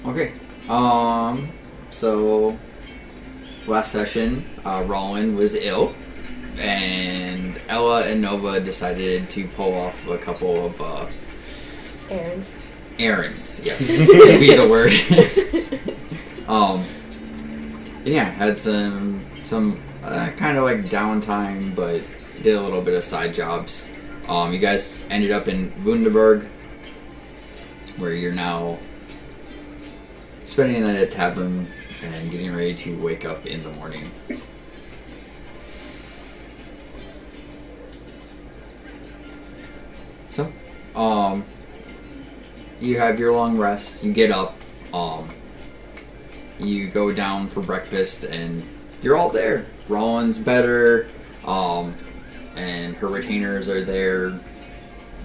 Okay. So last session, Roland was ill, and Ella and Nova decided to pull off a couple of Errands. errands. Yes, would be the word. And yeah, had some kind of like downtime, but did a little bit of side jobs. You guys ended up in Wunderberg, where you're now spending the night at Tavern and getting ready to wake up in the morning. So, you have your long rest, you get up, you go down for breakfast, and you're all there. Roland's better, and her retainers are there,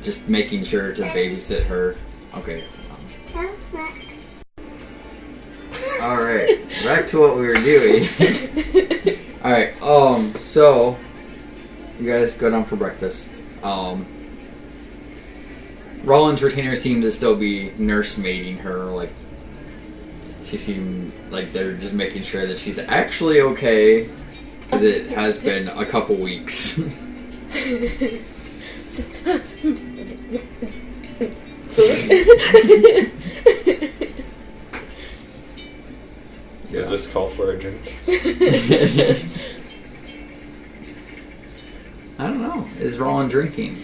just making sure to babysit her. Okay. Alright, back to what we were doing. Alright, so you guys go down for breakfast. Roland's retainers seem to still be nursemaiding her, like she seemed like they're just making sure that she's actually okay, because it has been a couple weeks. Just Yeah. Does this call for a drink? I don't know. Is Roland drinking?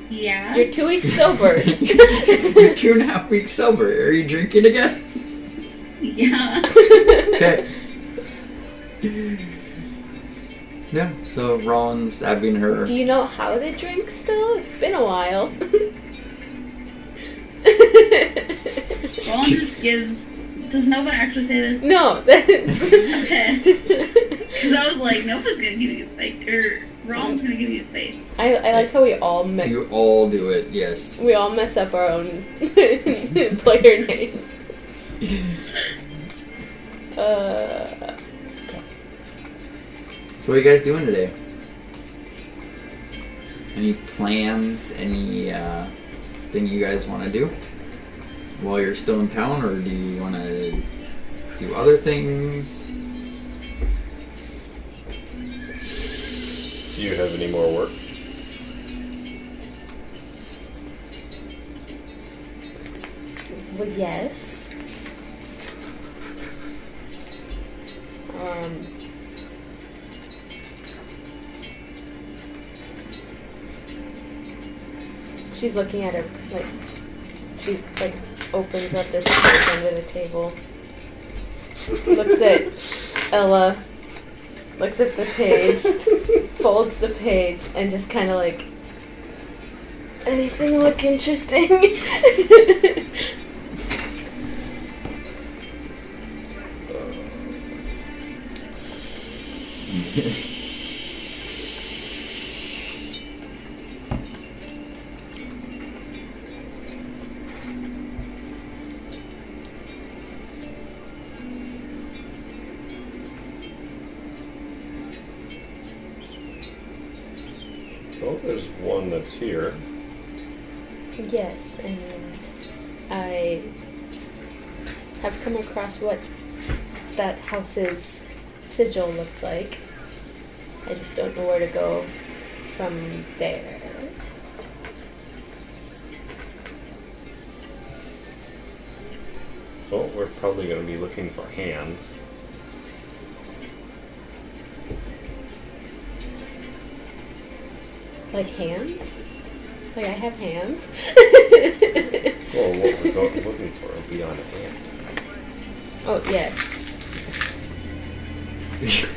Yeah. You're 2 weeks sober. You're 2.5 weeks sober. Are you drinking again? Yeah. Okay. Yeah, so Roland's having her. Do you know how to drink still? It's been a while. Roland just gives. Does Nova actually say this? No, that's... Okay. Because I was like, Nova's gonna give you a face, or Roland's gonna give you a face. I like how we all You all do it, yes. we all mess up our own player names. So what are you guys doing today? Any plans? Any thing you guys want to do while you're still in town, or do you want to do other things? Do you have any more work? Well, yes. She's looking at her, like, she, like, opens up this page under the table, looks at Ella, looks at the page, folds the page, and just kind of like, anything look interesting? Well, there's one that's here. Yes, and I have come across what that house's sigil looks like. I just don't know where to go from there. Well, we're probably going to be looking for hands. Like hands? Like I have hands? Well, what we're looking for will be on a hand. Oh, yes.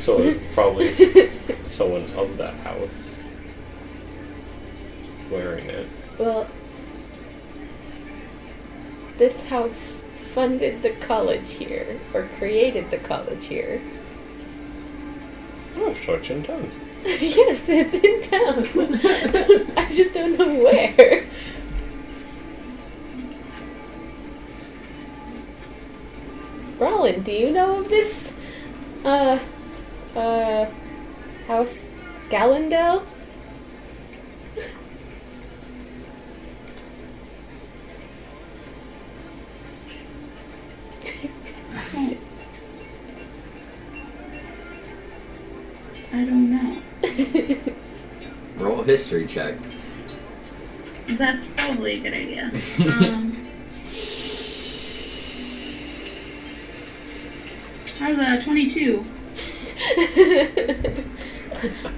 So it probably is someone of that house wearing it. Well, this house funded the college here, or created the college here. Oh, Church in town. Yes, it's in town. I just don't know where. Roland, do you know of this, House Gallendale? history check. That's probably a good idea. How's a 22?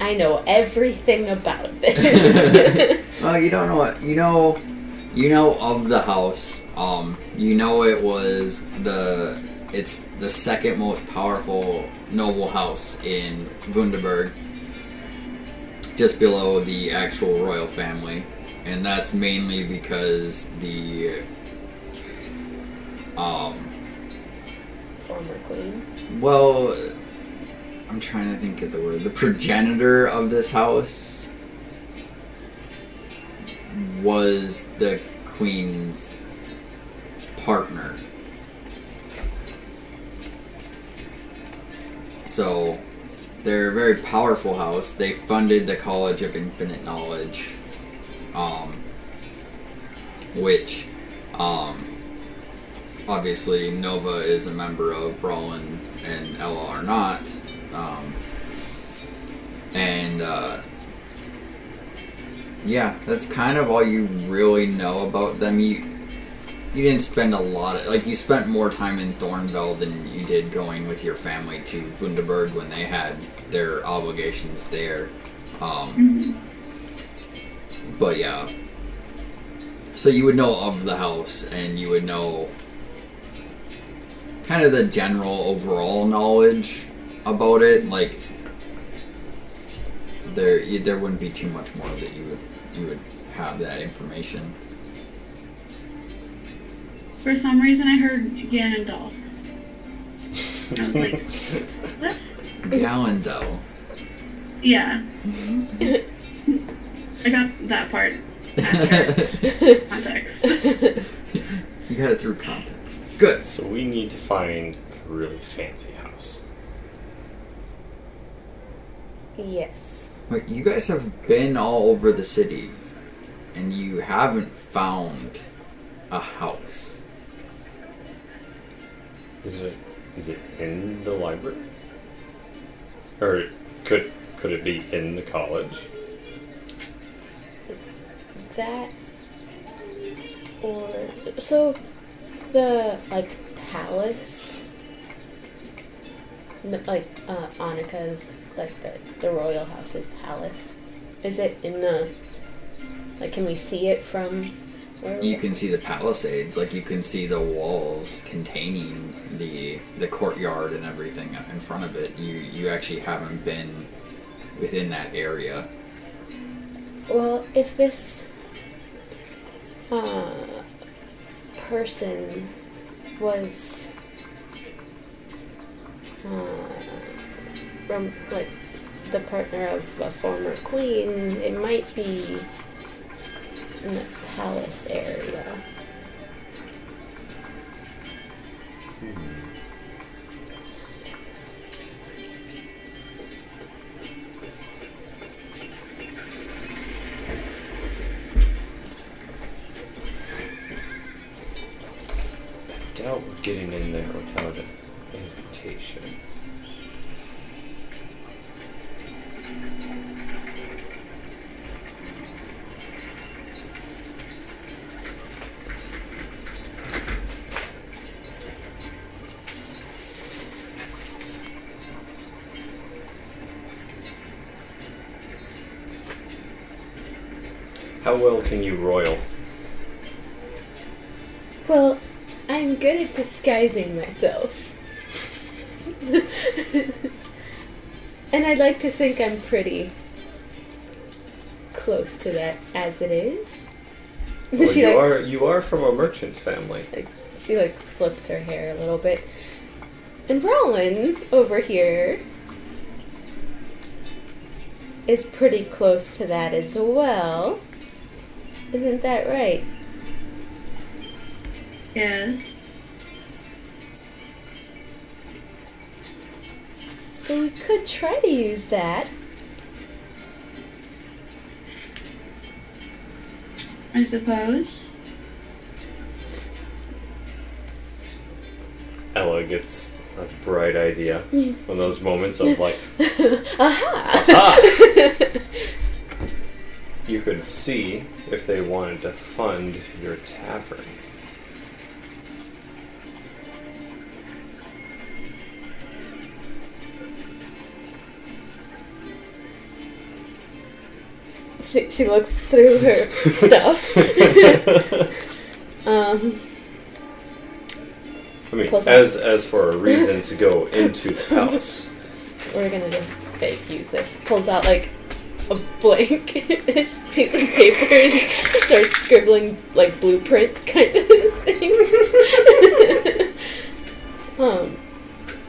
I know everything about this. Well, you don't know what you know of the house. You know it's the second most powerful noble house in Wunderberg, just below the actual royal family, and that's mainly because the Former queen. well, I'm trying to think of the word. The progenitor of this house was the queen's partner. So, they're a very powerful house. They funded the College of Infinite Knowledge, which, obviously Nova is a member of, Roland and Ella are not. Yeah, that's kind of all you really know about them. You didn't spend a lot of, you spent more time in Thornville than you did going with your family to Wunderberg when they had their obligations there. But yeah. So you would know of the house, and you would know kind of the general overall knowledge about it. Like, there wouldn't be too much more that you would have that information. For some reason, I heard Ganondorf. I was like, what? Galendel. Yeah. I got that part after context. You got it through context. Good. So we need to find a really fancy house. Yes. Wait, you guys have been all over the city, and you haven't found a house. Is it in the library? Or could it be in the college? That or so the palace, Annika's the royal house's palace. Is it in the can we see it from where? You can see the palisades, you can see the walls containing the courtyard and everything in front of it. You actually haven't been within that area. Well, if this person was from the partner of a former queen, it might be in the palace area. I doubt we're getting in there without an invitation. How well can you royal? Well, I'm good at disguising myself. And I'd like to think I'm pretty close to that as it is. Well, you are from a merchant family. She flips her hair a little bit. And Roland over here is pretty close to that as well. Isn't that right? Yes. So we could try to use that. I suppose. Ella gets a bright idea. One of those moments of Aha! aha! you could see if they wanted to fund your tavern. She looks through her stuff. I mean, Close as for a reason to go into the palace. We're gonna just fake use this. Pulls out like a blank piece of paper and starts scribbling like blueprint kind of things.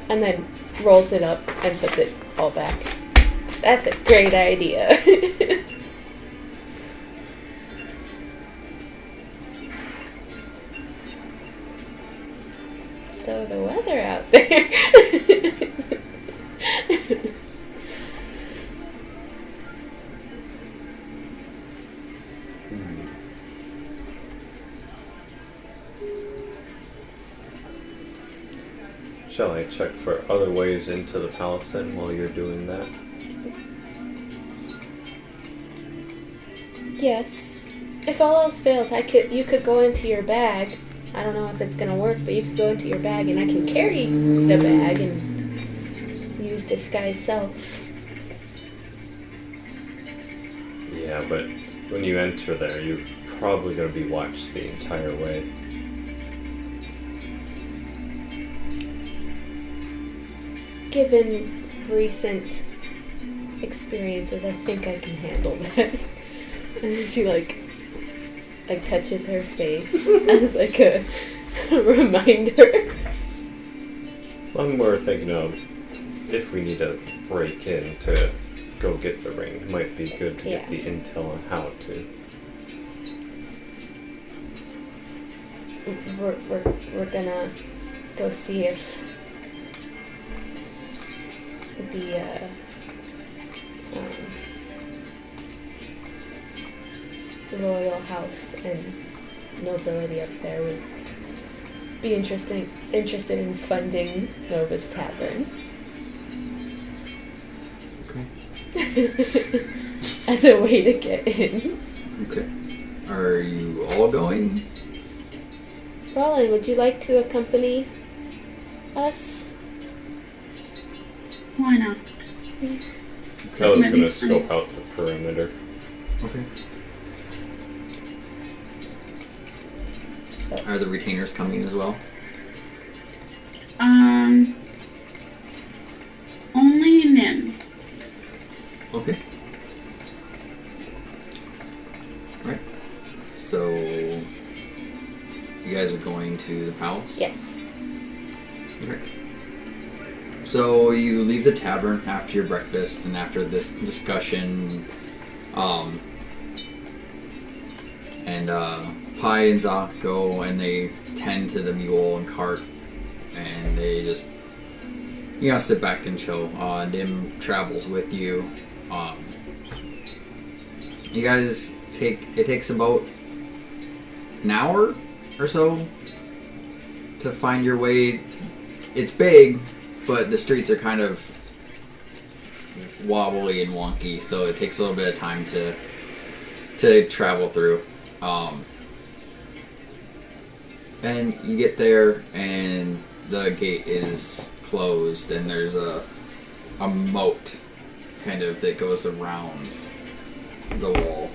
And then rolls it up and puts it all back. That's a great idea. So the weather out there. Shall I check for other ways into the palace then while you're doing that? Yes. If all else fails, you could go into your bag. I don't know if it's gonna work, but you could go into your bag and I can carry the bag and use disguise self. Yeah, but when you enter there, you're probably going to be watched the entire way. Given recent experiences, I think I can handle that. And she like touches her face as like a reminder. I'm more thinking of if we need to break in to go get the ring, it might be good to get the intel on how to. We're gonna go see if the royal house and nobility up there would be interested in funding Nova's Tavern. Okay. As a way to get in. Okay. Are you all going? Roland, would you like to accompany us? Why not? I was going to scope out the perimeter. Okay. So, Are the retainers coming as well? Only Nim. Okay. Alright. So, you guys are going to the palace? yes. Okay. So, you leave the tavern after your breakfast and after this discussion, and Pi and Zoc go and they tend to the mule and cart, and they just, sit back and chill. Nim travels with you. You guys it takes about an hour or so to find your way. It's big, but the streets are kind of wobbly and wonky, so it takes a little bit of time to travel through. And you get there, and the gate is closed, and there's a moat kind of that goes around the wall.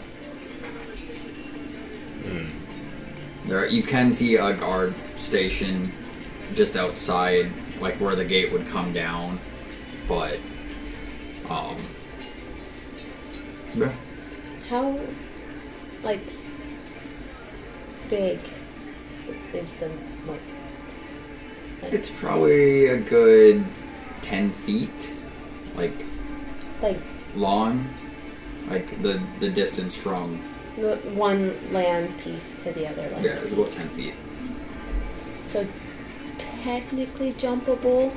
There, you can see a guard station just outside, like where the gate would come down, but yeah. How, big is the moat? It's probably a good 10 feet, like long, like the distance from one land piece to the other land it's about piece. 10 feet. So technically jumpable.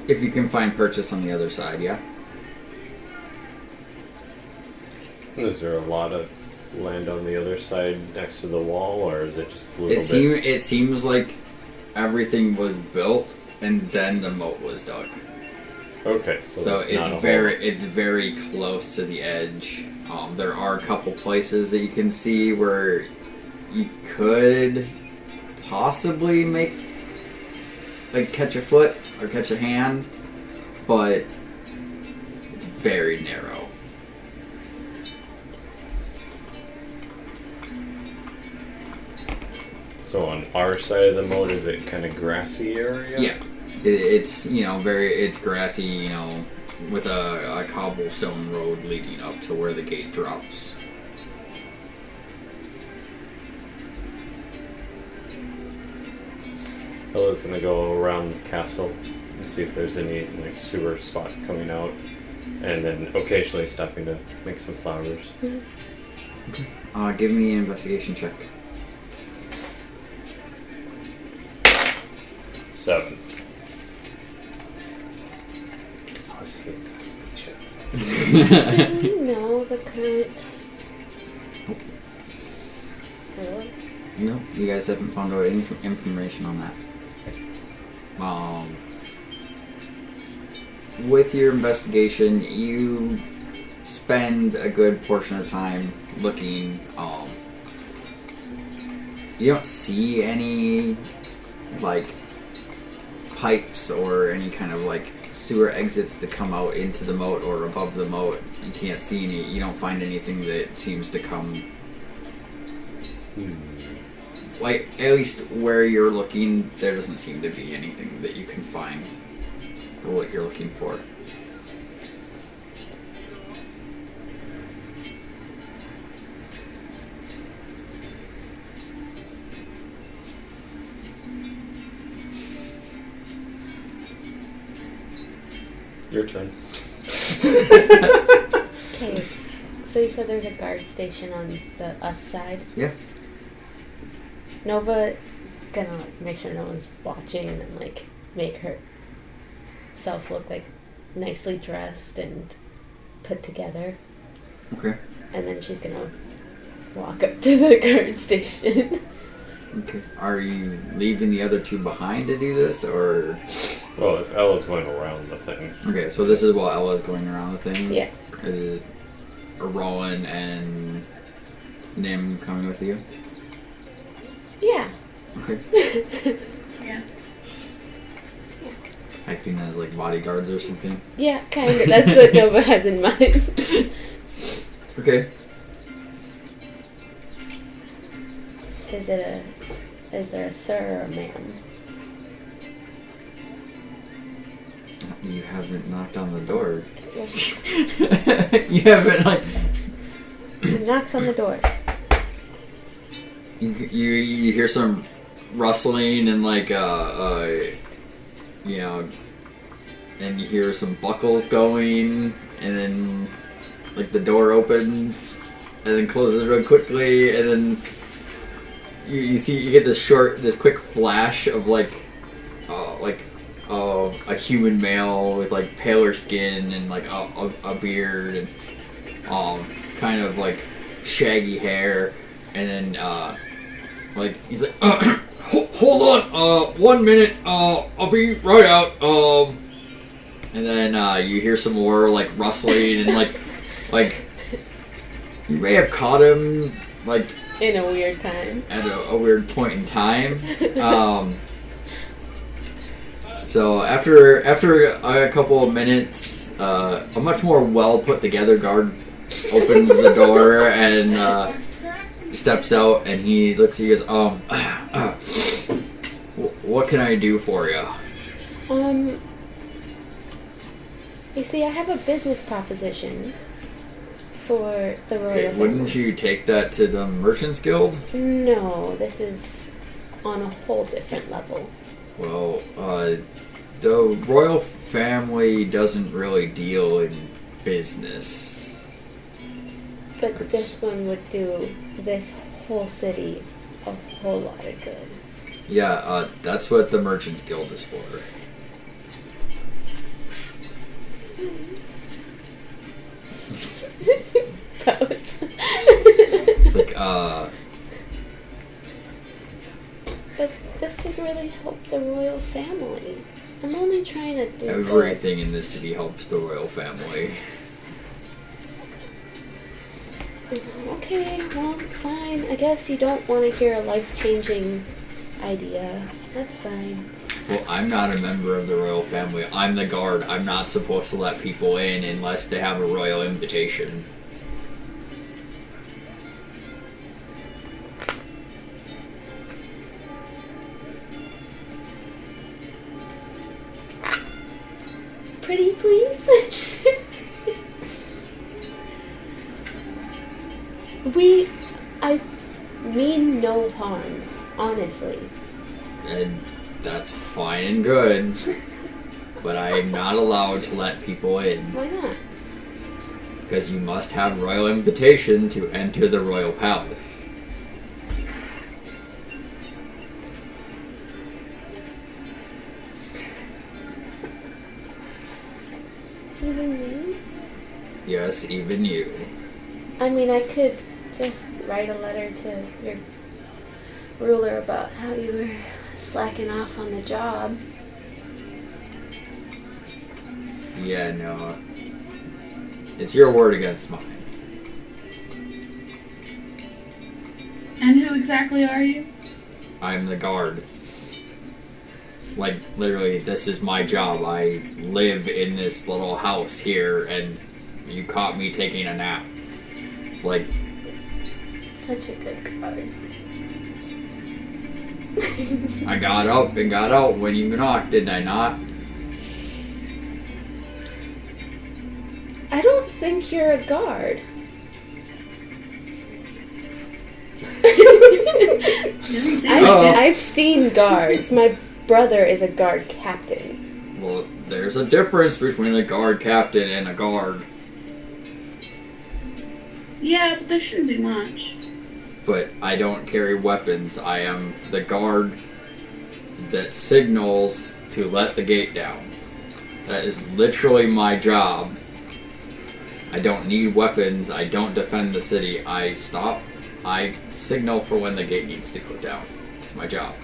If you can find purchase on the other side, yeah. Is there a lot of land on the other side next to the wall, or is it just a little bit? It seems like everything was built and then the moat was dug. Okay, so that's it's not a it's very close to the edge. There are a couple places that you can see where you could possibly catch a foot or catch a hand, but it's very narrow. So on our side of the moat, is it kind of grassy area? Yeah, it's it's grassy, with a cobblestone road leading up to where the gate drops. Ella's gonna go around the castle and see if there's any like sewer spots coming out, and then occasionally stopping to make some flowers. Give me an investigation check. 7. I was hate investigation. Do we know the current? Really? No, you guys haven't found out any information on that. With your investigation, you spend a good portion of time looking. You don't see any pipes or any kind of sewer exits that come out into the moat or above the moat. You can't see any. You don't find anything that seems to come. At least where you're looking, there doesn't seem to be anything that you can find for what you're looking for. Your turn. Okay, so you said there's a guard station on the us side? Yeah. Nova is gonna make sure no one's watching and make herself look nicely dressed and put together. Okay. And then she's gonna walk up to the guard station. Okay. Are you leaving the other two behind to do this, or? Well, if Ella's going around the thing. Okay, so this is while Ella's going around the thing. Yeah. Are Rowan and Nim coming with you? Yeah. Okay. Yeah. Acting as bodyguards or something. Yeah, kind of. That's what Nova has in mind. Okay. Is there a sir or a ma'am? You haven't knocked on the door. Well, You haven't she knocks on the door. You hear some rustling and and you hear some buckles going, and then the door opens and then closes real quickly, and then you get this quick flash of a human male with paler skin and a beard and kind of shaggy hair, and then he's like, hold on, 1 minute, I'll be right out. And then you hear some more rustling and you may have caught him In a weird time. at a weird point in time. So after a couple of minutes, a much more well put together guard opens the door and steps out, and he looks at you and goes, what can I do for you? You see, I have a business proposition for the royal family. Wouldn't you take that to the Merchants Guild? No, this is on a whole different level. Well, the royal family doesn't really deal in business. But this one would do this whole city a whole lot of good. Yeah, that's what the Merchants Guild is for. Pouts. It's But this would really help the royal family. I'm only trying to do Everything in this city helps the royal family. good. Okay, well, fine. I guess you don't want to hear a life-changing idea. That's fine. Well, I'm not a member of the royal family. I'm the guard. I'm not supposed to let people in unless they have a royal invitation. Pretty please? I mean no harm, honestly. And that's fine and good. But I am not allowed to let people in. Why not? Because you must have royal invitation to enter the royal palace. Even me? Yes, even you. I mean, I could just write a letter to your ruler about how you were slacking off on the job. Yeah, no. It's your word against mine. And who exactly are you? I'm the guard. Like, literally, this is my job. I live in this little house here, and you caught me taking a nap. Like, Such a good guard. I got up and got out when you knocked, did I not? I don't think you're a guard. I've seen guards. My brother is a guard captain. Well, there's a difference between a guard captain and a guard. Yeah, but there shouldn't be much. But I don't carry weapons. I am the guard that signals to let the gate down. That is literally my job. I don't need weapons. I don't defend the city. I stop. I signal for when the gate needs to go down. It's my job.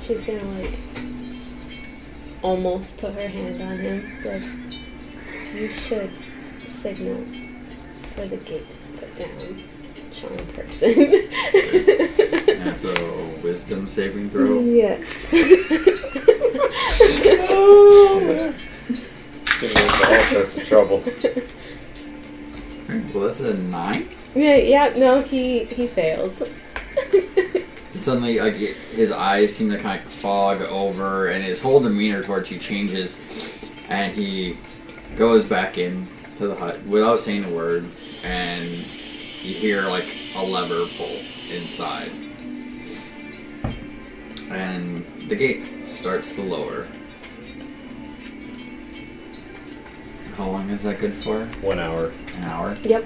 She's gonna, almost put her hand on him. Like, you should signal for the gate to be put down. Charm person. That's a wisdom saving throw. Yes. Getting into all sorts of trouble. Well, that's a 9. Yeah, no, he fails. And suddenly, his eyes seem to kind of fog over, and his whole demeanor towards you changes, and he goes back in to the hut without saying a word, and you hear a lever pull inside, and the gate starts to lower. How long is that good for? 1 hour. An hour? Yep.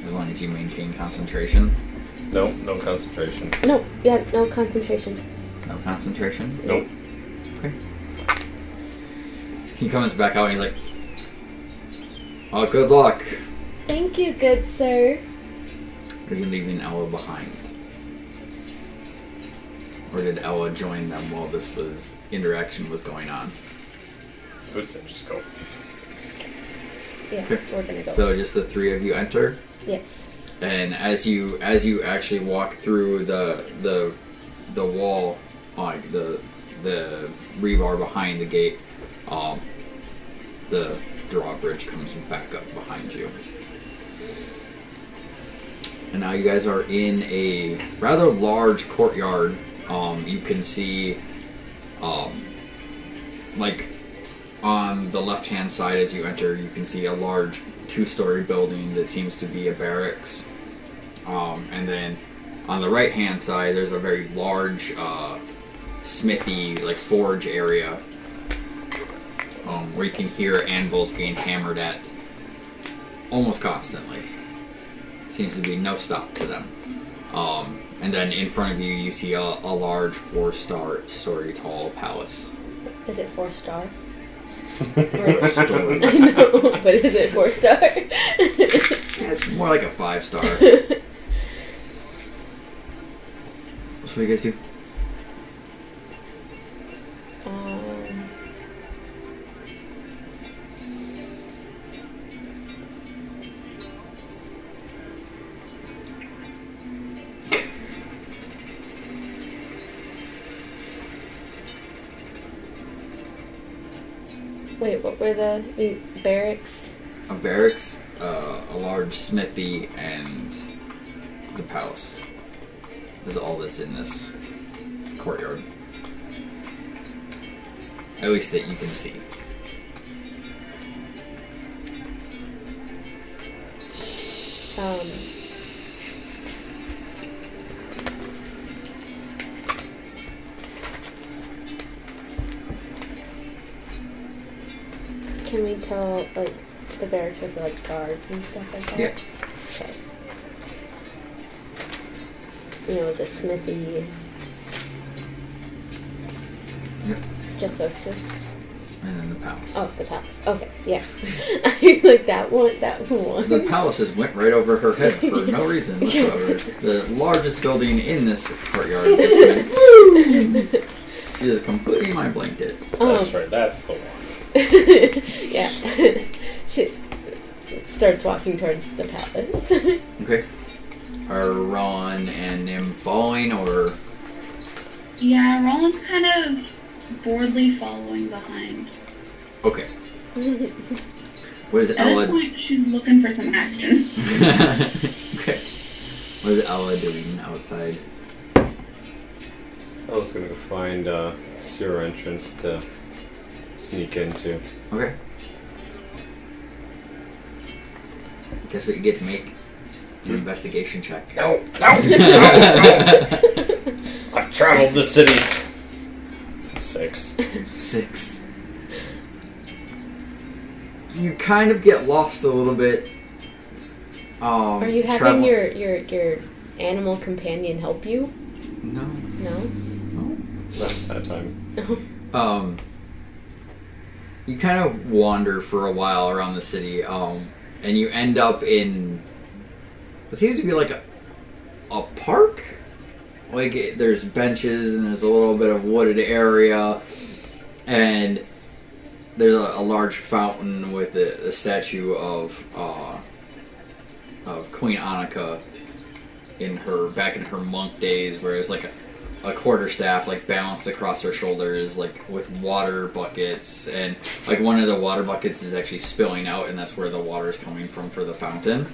As long as you maintain concentration. Nope, no concentration. No concentration. No concentration? Nope. Okay. He comes back out and he's like, "Oh, good luck." Thank you, good sir. Are you leaving Ella behind? Or did Ella join them while this interaction was going on? I would say just go. Yeah, Okay. we're gonna go. So just the three of you enter, Yes. and as you actually walk through the wall, the rebar behind the gate, the drawbridge comes back up behind you. And now you guys are in a rather large courtyard. You can see, on the left-hand side as you enter, you can see a large 2-story building that seems to be a barracks. And then on the right-hand side, there's a very large smithy, forge area, where you can hear anvils being hammered at almost constantly. Seems to be no stop to them. And then in front of you, you see a large 4-story tall palace. Is it 4-star? Or is it story? I know, but is it 4-star? Yeah, it's more like a 5-star. So what do you guys do? Wait, what were the barracks? A barracks, a large smithy, and the palace is all that's in this courtyard. At least that you can see. Can we tell, like, the barracks are for, like, guards and stuff like that? Yeah. Okay. You know, the smithy. Yep. Just those two? And then the palace. Oh, the palace. Okay, yeah. I like that one. The palace just went right over her head for no reason whatsoever. The largest building in this courtyard just went, woo! She just completely mind blanked it. That's right, that's the one. Yeah. She starts walking towards the palace. Okay. Are Ron and Nim following, or? Yeah, Roland's kind of boredly following behind. Okay. What is At Ella? this point, she's looking for some action. Okay. What is Ella doing outside? I was gonna find a sewer entrance to sneak into. Okay. Guess what you get to make? An investigation check. No! I've traveled the city. 6. 6. You kind of get lost a little bit. Are you having your animal companion help you? No. No? No. Not that time. You kind of wander for a while around the city, and you end up in what seems to be like a park. Like there's benches and there's a little bit of wooded area, and there's a large fountain with the statue of Queen Annika back in her monk days, where it's like a quarterstaff like balanced across her shoulders, like with water buckets, and like one of the water buckets is actually spilling out, and that's where the water is coming from for the fountain.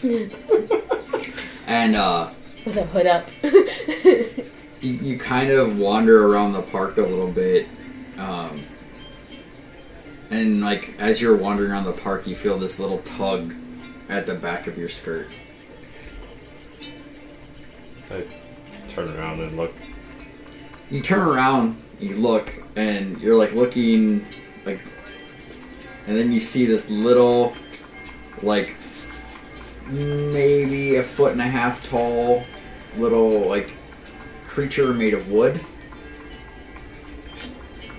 And with a hood up. you kind of wander around the park a little bit, and like as you're wandering around the park, you feel this little tug at the back of your skirt. I turn around and look. You turn around, you look, and you're like looking, like, and then you see this little, like, maybe 1.5 foot tall, little like creature made of wood,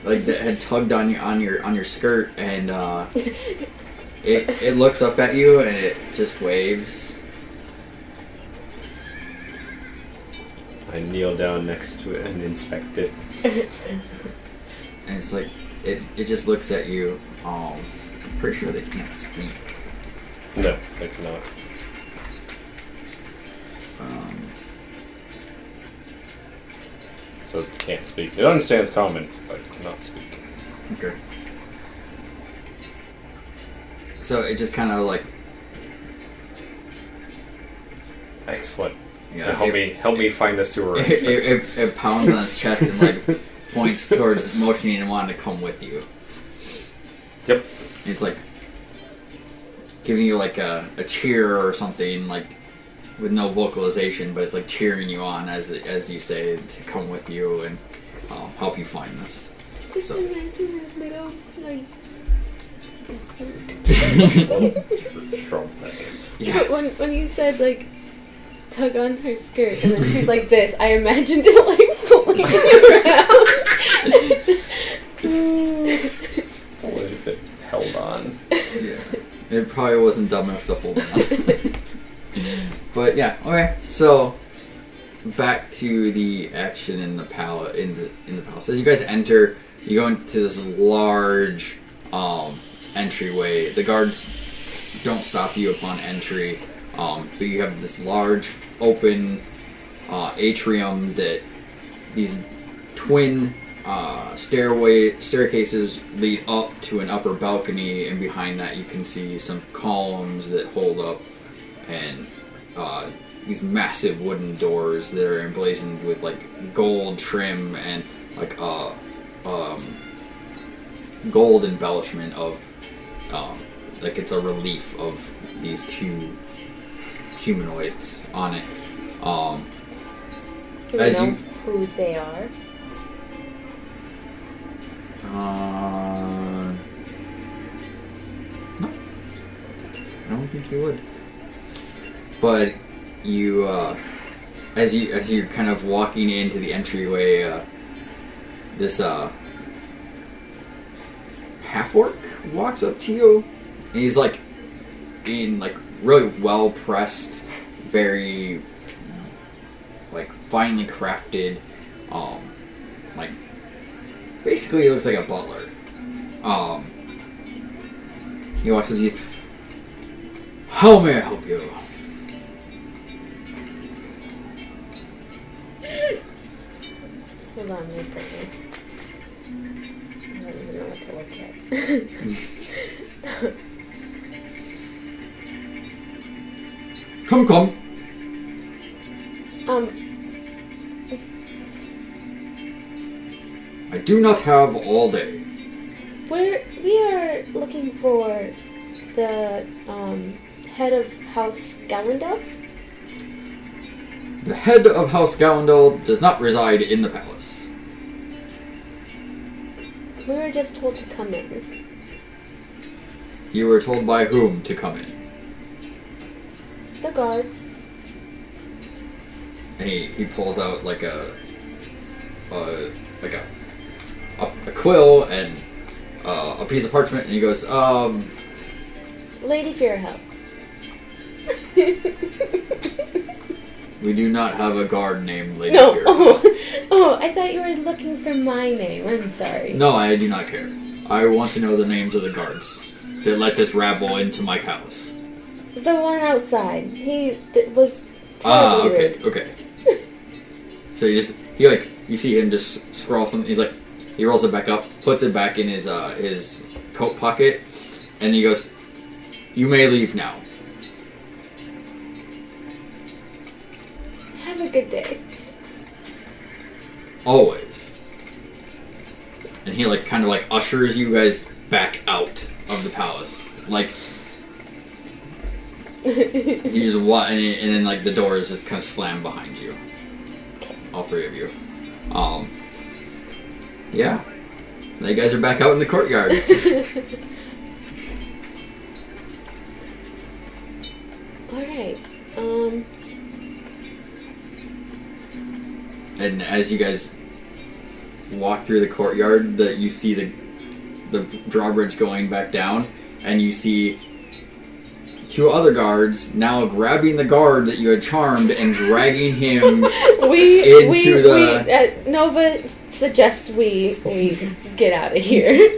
like that had tugged on your skirt, and it looks up at you and it just waves. I kneel down next to it and inspect it. And it's like it just looks at you. I'm pretty sure they can't speak. No, I cannot. It says it can't speak. It understands common, but cannot speak. Okay. So it just kind of like. Excellent. Yeah, help me find the sewer entrance. It pounds on his chest and like points towards motioning and wanting to come with you. Yep. It's like giving you like a cheer or something, like with no vocalization, but it's like cheering you on as you say to come with you and help you find this. Just So. imagine that little, like... Strong thing. Yeah. But when you said, like, tug on her skirt, and then she's like this, I imagined it, like, floating around. It's only if it held on. Yeah. It probably wasn't dumb enough to hold on. But yeah, okay. So back to the action in the palace. In the palace, as you guys enter, you go into this large entryway. The guards don't stop you upon entry, but you have this large open atrium that these twin staircases lead up to an upper balcony, and behind that you can see some columns that hold up, and these massive wooden doors that are emblazoned with like gold trim and like gold embellishment of like it's a relief of these two humanoids on it. Do we as know you who they are? No, I don't think you would. But you, as you're kind of walking into the entryway, this half orc walks up to you, and he's like in like really well pressed, very like finely crafted, like basically he looks like a butler. He walks up to you. How may I help you? Hold on, wait for me. I don't even know what to look at. Come. I do not have all day. We are looking for the head of House Gallandel. The head of House Gallandel does not reside in the palace. We were just told to come in. You were told by whom to come in? The guards. And he pulls out like a quill and a piece of parchment, and he goes, Lady Fearhelp. We do not have a guard named Lady No. Fear. Oh, I thought you were looking for my name. I'm sorry. No, I do not care. I want to know the names of the guards that let this rabble into my palace. The one outside. He was terribly rude. Okay. So you see him just scrawl something. He's like, he rolls it back up, puts it back in his coat pocket, and he goes, "You may leave now." Have a good day. Always. And he like kind of like ushers you guys back out of the palace. Like you just walk, and then like the doors just kind of slam behind you. All three of you. Yeah. So now you guys are back out in the courtyard. Alright. And as you guys walk through the courtyard, you see the drawbridge going back down, and you see two other guards now grabbing the guard that you had charmed and dragging him Nova suggests we get out of here.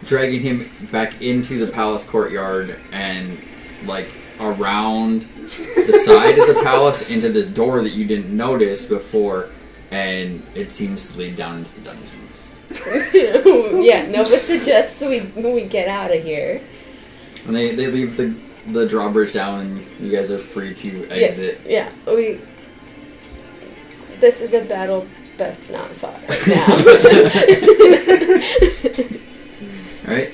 dragging him back into the palace courtyard and like around the side of the palace into this door that you didn't notice before, and it seems to lead down into the dungeons. Yeah, Nova suggests we get out of here. And they leave the drawbridge down, and you guys are free to exit. Yeah, this is a battle best not fought right now. Alright.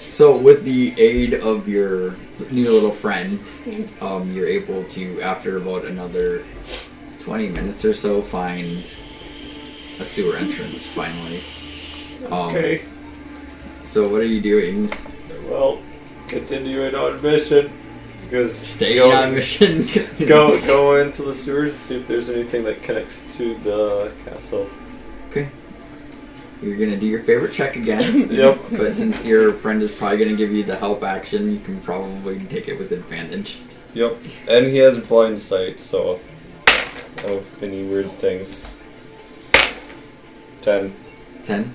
So with the aid of your new little friend, you're able to, after about another 20 minutes or so, find a sewer entrance, finally. Okay. So what are you doing? Well, continuing on mission. Because Staying on mission. go into the sewers, see if there's anything that connects to the castle. Okay. You're gonna do your favorite check again. Yep. But since your friend is probably gonna give you the help action, you can probably take it with advantage. Yep. And he has blind sight, so of any weird things. 10. 10.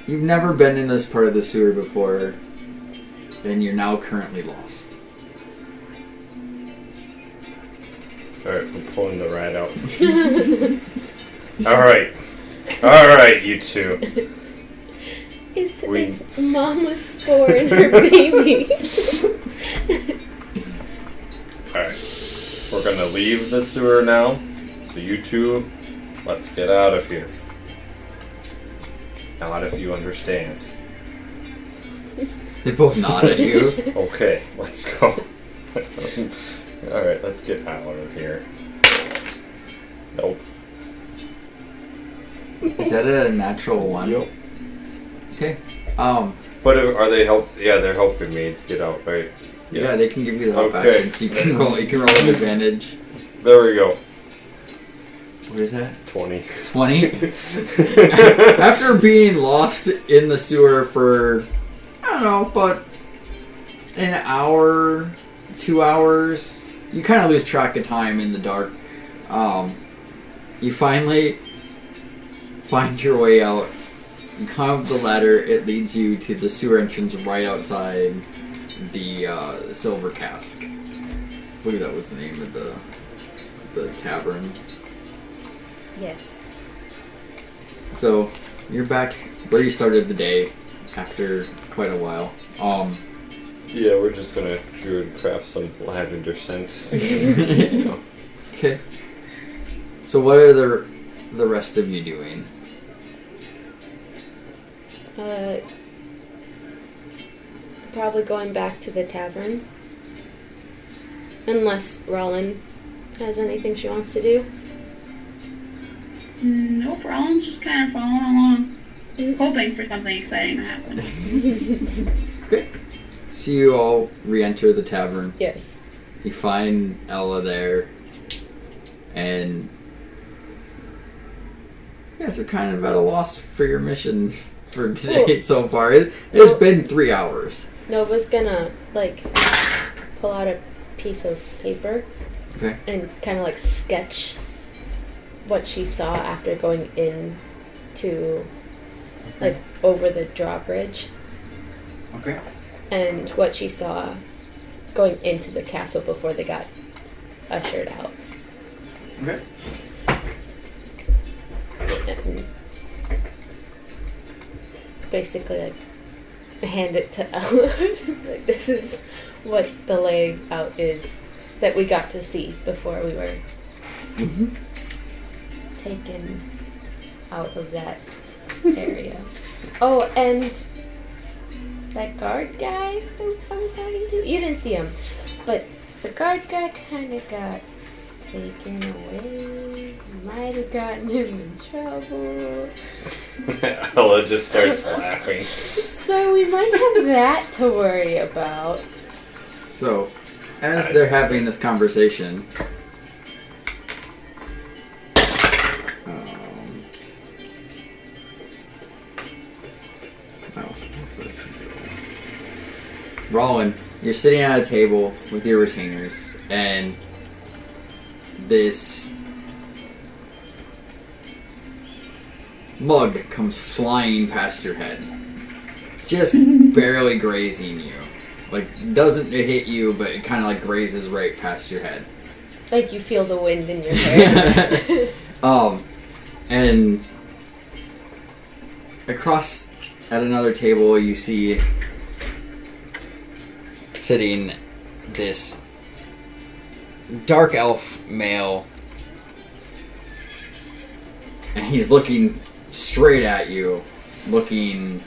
You've never been in this part of the sewer before, and you're now currently lost. Alright, I'm pulling the rat out. Alright, you two. It's Mama's spore and her baby. Alright. We're gonna leave the sewer now. So you two, let's get out of here. Not if you understand. They both nod at you. Okay, let's go. Alright, let's get out of here. Nope. Is that a natural one? Yep. Okay. But are they help? Yeah, they're helping me to get out, right? Yeah, they can give you the help Okay. action, so you can roll an advantage. There we go. What is that? 20. 20? After being lost in the sewer for, I don't know, but an hour, 2 hours, you kind of lose track of time in the dark. You finally find your way out. You climb up the ladder. It leads you to the sewer entrance right outside the Silver Cask. I believe that was the name of the tavern. Yes. So you're back where you started the day after quite a while. Yeah, we're just gonna druid craft some lavender scents. Okay. So what are the rest of you doing? Probably going back to the tavern. Unless Rollin has anything she wants to do. Nope, Rollins just kind of following along, hoping for something exciting to happen. Okay. So you all re-enter the tavern. Yes. You find Ella there, and you guys are kind of at a loss for your mission for today so far. It's been 3 hours. Nova's gonna, pull out a piece of paper. Okay. And kind of, sketch what she saw after going in to, over the drawbridge. Okay. And what she saw going into the castle before they got ushered out. Okay. And basically, hand it to Ella. This is what the layout is that we got to see before we were taken out of that area. Oh, and that guard guy who I was talking to, you didn't see him, but the guard guy kind of got taken away. Might have gotten him in trouble. Ella just starts laughing. So we might have that to worry about. So, as they're having this conversation, Rollin, you're sitting at a table with your retainers, and this mug comes flying past your head, just barely grazing you. Doesn't hit you, but it kind of grazes right past your head. You feel the wind in your hair. And across at another table, you see sitting this dark elf male, and he's looking straight at you, looking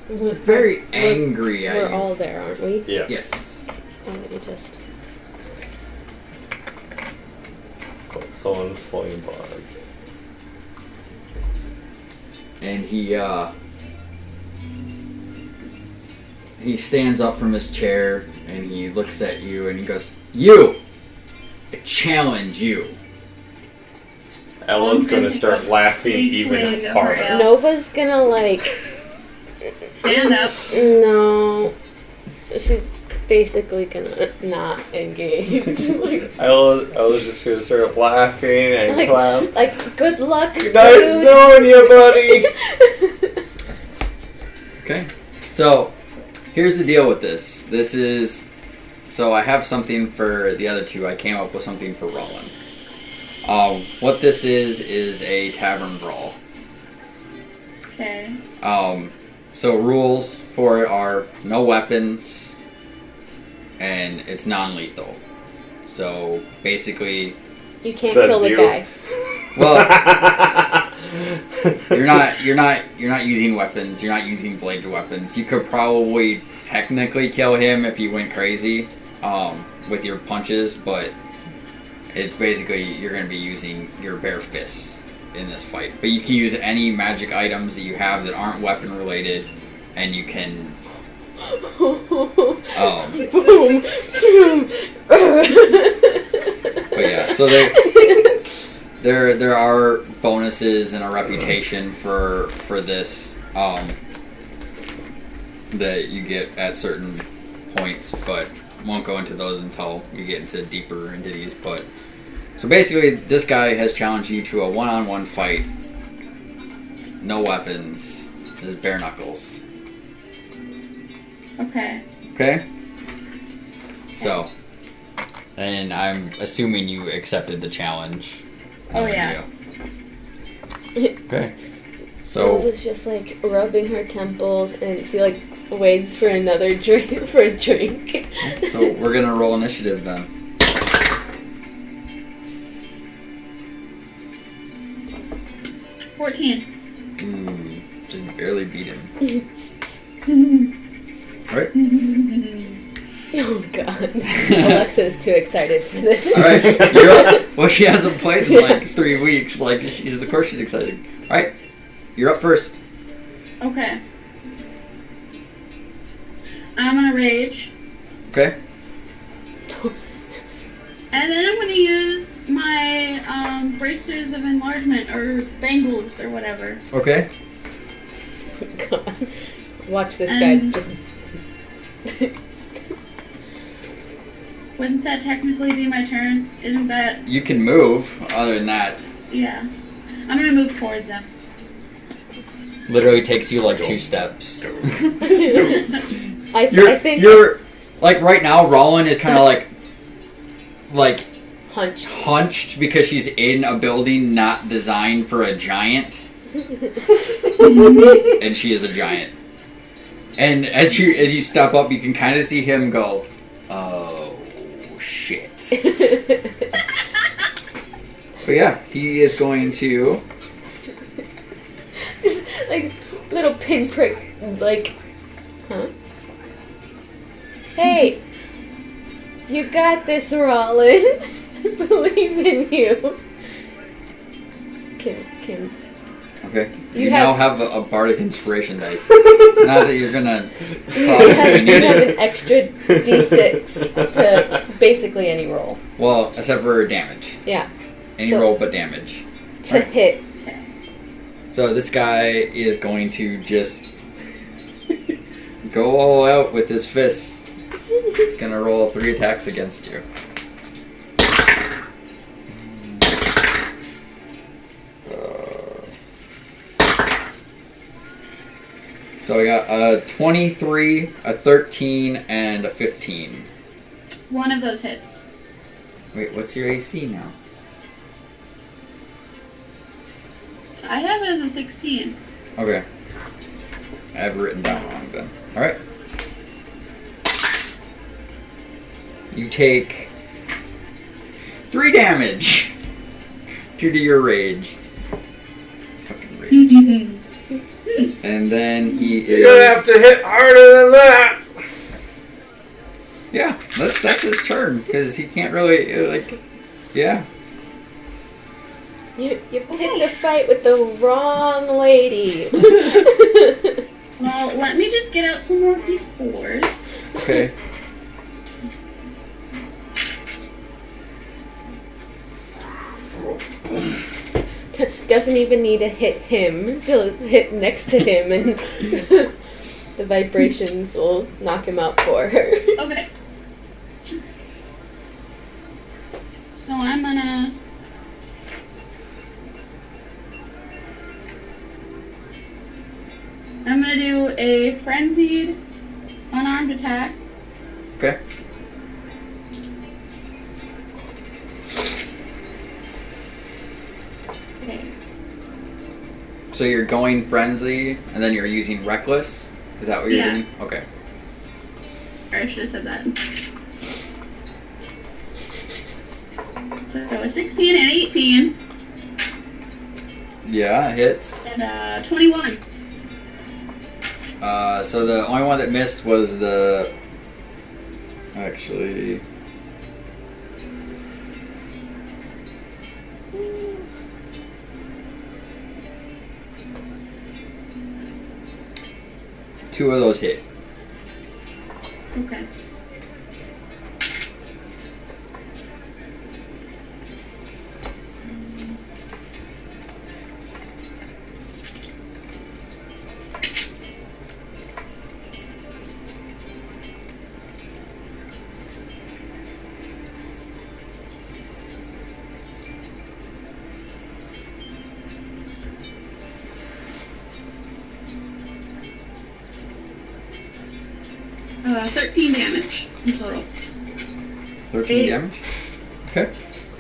very angry at you. We're all there, aren't we? Yeah. Yes. Let me just... So, someone flying by. And he stands up from his chair and he looks at you and he goes, "You! I challenge you." Ella's gonna start laughing even harder. Nova's gonna Stand up. No. She's basically gonna not engage. Ella's just gonna start laughing and clap. Good luck. Nice knowing you, buddy. Okay. So, here's the deal with this. This is So I have something for the other two. I came up with something for Roland. What this is a tavern brawl. Okay. So rules for it are no weapons, and it's non-lethal. So basically, You can't Says kill the you. guy. well, you're not using weapons. You're not using bladed weapons. You could probably technically kill him if you went crazy with your punches, but it's basically you're going to be using your bare fists in this fight. But you can use any magic items that you have that aren't weapon related, and you can. Boom. But yeah, so there are bonuses and a reputation for this that you get at certain points, but won't go into those until you get deeper into these. But so basically, this guy has challenged you to a one-on-one fight, no weapons, just bare knuckles. Okay. Okay. So, and I'm assuming you accepted the challenge. Oh, yeah. Okay. So So was just like rubbing her temples, and she like waves for another drink for a drink. So we're gonna roll initiative then. 14. Ooh, just barely beat him. All right. Oh god, Alexa is too excited for this. All right. You're up. Well, she hasn't played in like 3 weeks. Like of course she's excited. All right. You're up first. Okay. I'm gonna rage. Okay. And then I'm gonna use my bracers of enlargement or bangles or whatever. Okay. God. Watch this And- guy just. Wouldn't that technically be my turn? Isn't that? You can move. Other than that, Yeah. I'm gonna move towards them. literally takes you like 2 steps. I think you're like right now. Roland is kind of like hunched. hunched because she's in a building not designed for a giant, and she is a giant. And as you step up, you can kind of see him go, "Oh shit!" But yeah, he is going to. Just like little pinprick, like, huh? Hey, you got this, Rollin. Believe in you. Can Okay. You You have- now have a bardic inspiration dice. Not that you're gonna you probably have, need you have it. an extra d6 to basically any roll. Well, except for damage. Yeah, Any So- roll but damage. to hit. So this guy is going to just go all out with his fists. He's gonna roll 3 attacks against you. So we got a 23, a 13, and a 15. One of those hits. Wait, what's your AC now? I have it as a 16. Okay. I have it written down wrong then. Alright. You take 3 damage due to your rage. Fucking rage. And then he is. You're gonna have to hit harder than that. Yeah, that's his turn because he can't really like. Yeah. You picked a fight with the wrong lady. Well, let me just get out some more d4s. Okay. Doesn't even need to hit him. He'll hit next to him, and the vibrations will knock him out for her. Okay. So I'm gonna... I'm gonna do a frenzied unarmed attack. Okay. So you're going frenzy, and then you're using reckless? Is that what you're doing? Okay. Or I should have said that. So a 16 and 18. Yeah, hits. And 21. So the only one that missed was the... Actually... Two of those hit. Okay. Uh, 13 damage in total. 13 damage? Okay.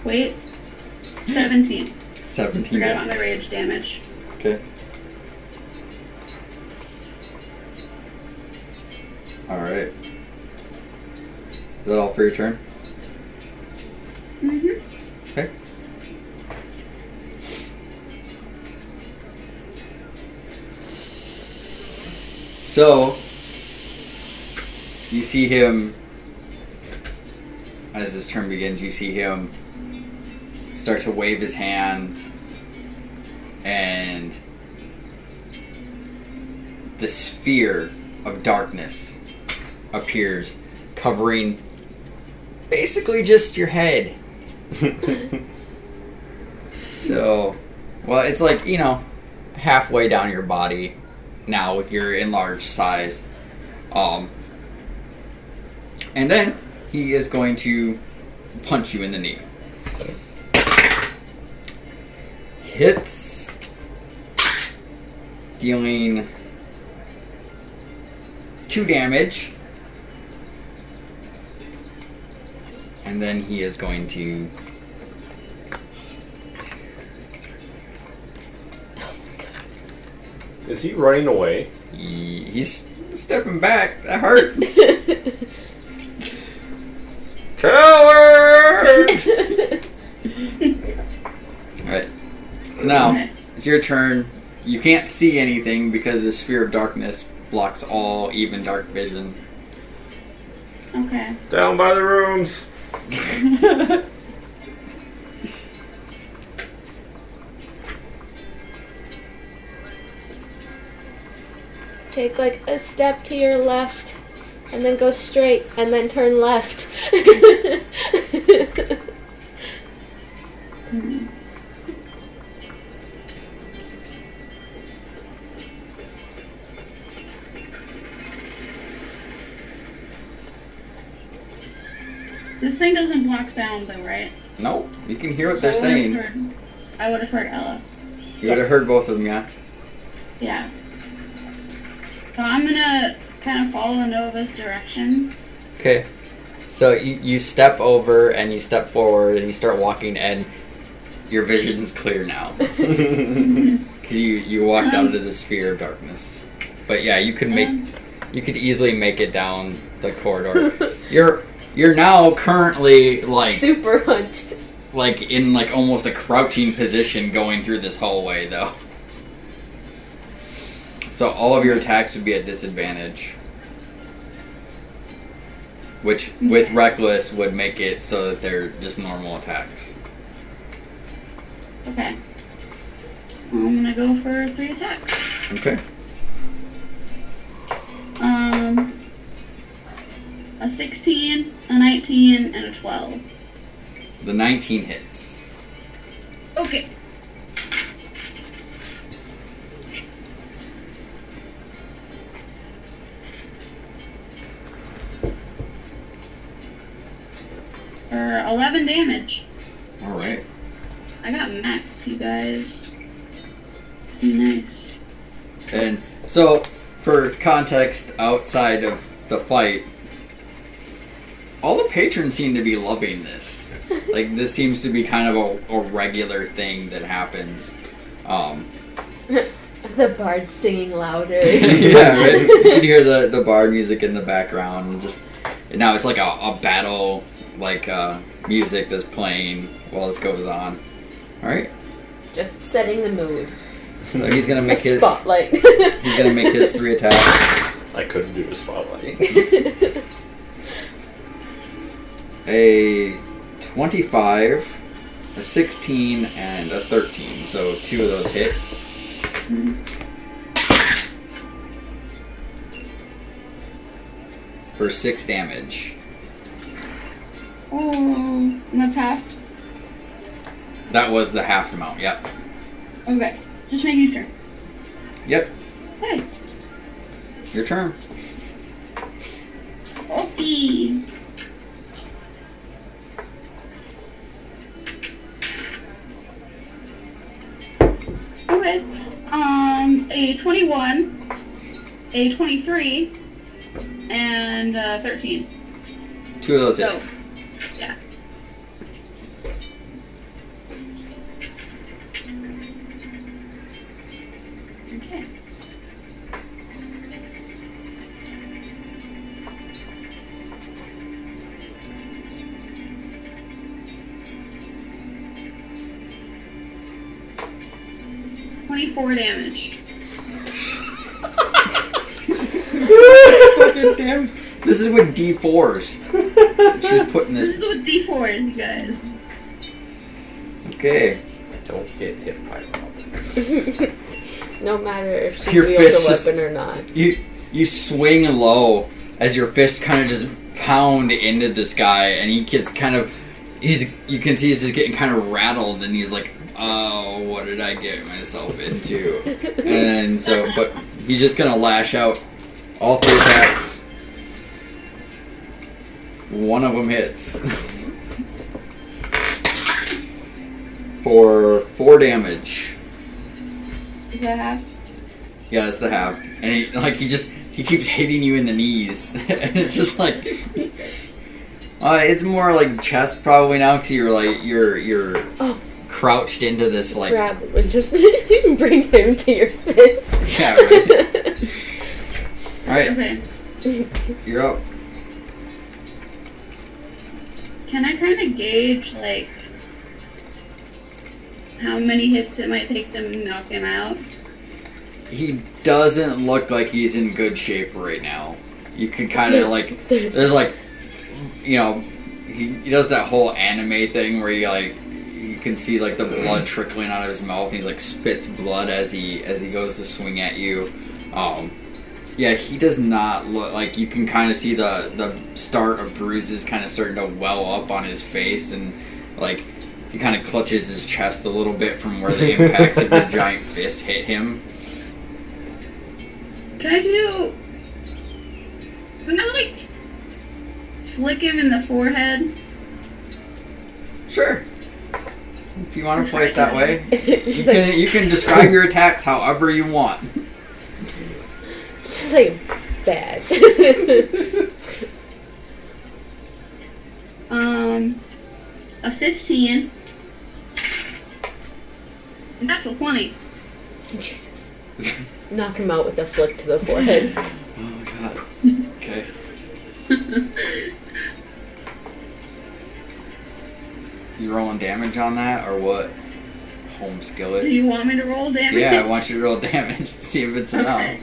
Wait. 17. 17 Forgot about damage. my rage damage. Okay. Alright. Is that all for your turn? Mm-hmm. Okay. So, you see him, as this turn begins, you see him start to wave his hand, and the sphere of darkness appears, covering basically just your head. So, well, it's like, you know, halfway down your body now with your enlarged size. And then he is going to punch you in the knee. Hits, dealing 2 damage. And then he is going to... Is he running away? He's stepping back. That hurt. Coward! Alright. So now, it's your turn. You can't see anything because the sphere of darkness blocks all even dark vision. Okay. Down by the rooms. Take like a step to your left, and then go straight, and then turn left. Mm-hmm. This thing doesn't block sound though, right? No, you can hear what they're So saying. I would have heard Ella. You would have heard both of them, yeah? Yeah. So I'm gonna kind of follow Nova's directions. Okay. So you step over and you step forward and you start walking and your vision's clear now. Because you walked out into the sphere of darkness. But yeah, you could easily make it down the corridor. You're now currently like super hunched. Like in like almost a crouching position going through this hallway though. So all of your attacks would be at disadvantage. Which with Reckless would make it so that they're just normal attacks. Okay. I'm gonna go for 3 attacks. Okay. A 16, a 19, and a 12. The 19 hits. Okay. For 11 damage. Alright. I got max, you guys. Nice. And so, for context outside of the fight, all the patrons seem to be loving this. Like, this seems to be kind of a regular thing that happens. The bard singing louder. Yeah, right? You can hear the bard music in the background. And now it's like a battle, like music that's playing while this goes on. All right. Just setting the mood. So he's gonna make his spotlight. He's gonna make his 3 attacks. I couldn't do a spotlight. A 25, a 16, and a 13. So 2 of those hit. For 6 damage. Oh, and that's half. That was the half amount. Yep. Okay, just making sure. Yep. Hey. Your turn. Okay. Okay. A 21, a 23, and 13. 2 of those hit. So, yeah. Okay. .24 damage. Fucking damage. This is with D4s. She's putting This this. is with D4s, you guys. Okay. Don't get hit by Robin. No matter if she Your wields fist a just- weapon or not. You swing low as your fists kind of just pound into this guy, and he gets kind of. You can see he's just getting kind of rattled, and he's like, "Oh, what did I get myself into?" And so, but he's just gonna lash out. All 3 attacks. One of them hits. For 4 damage. Is that half? Yeah, that's the half. And he keeps hitting you in the knees. And it's just like it's more like chest probably now because you're crouched into this like Grab and just bring him to your fist. Yeah, right. Alright, Okay. you're up. Can I kind of gauge, like, how many hits it might take them to knock him out? He doesn't look like he's in good shape right now. You can kind of like, there's like, you know, he does that whole anime thing where you can see like the blood trickling out of his mouth. And he's like spits blood as he goes to swing at you. Yeah, he does not look like you can kind of see the start of bruises kind of starting to well up on his face, and like he kind of clutches his chest a little bit from where the impacts of your giant fist hit him. Can I, like, flick him in the forehead? Sure. If you want to play it that way, She's like, you can describe your attacks however you want. she's like, bad. A 15. And that's a 20. Jesus. Knock him out with a flick to the forehead. Oh god. Okay. You rolling damage on that or what? Home Do skillet. you want me to roll damage? Yeah, I want you to roll damage. See if it's enough. Okay.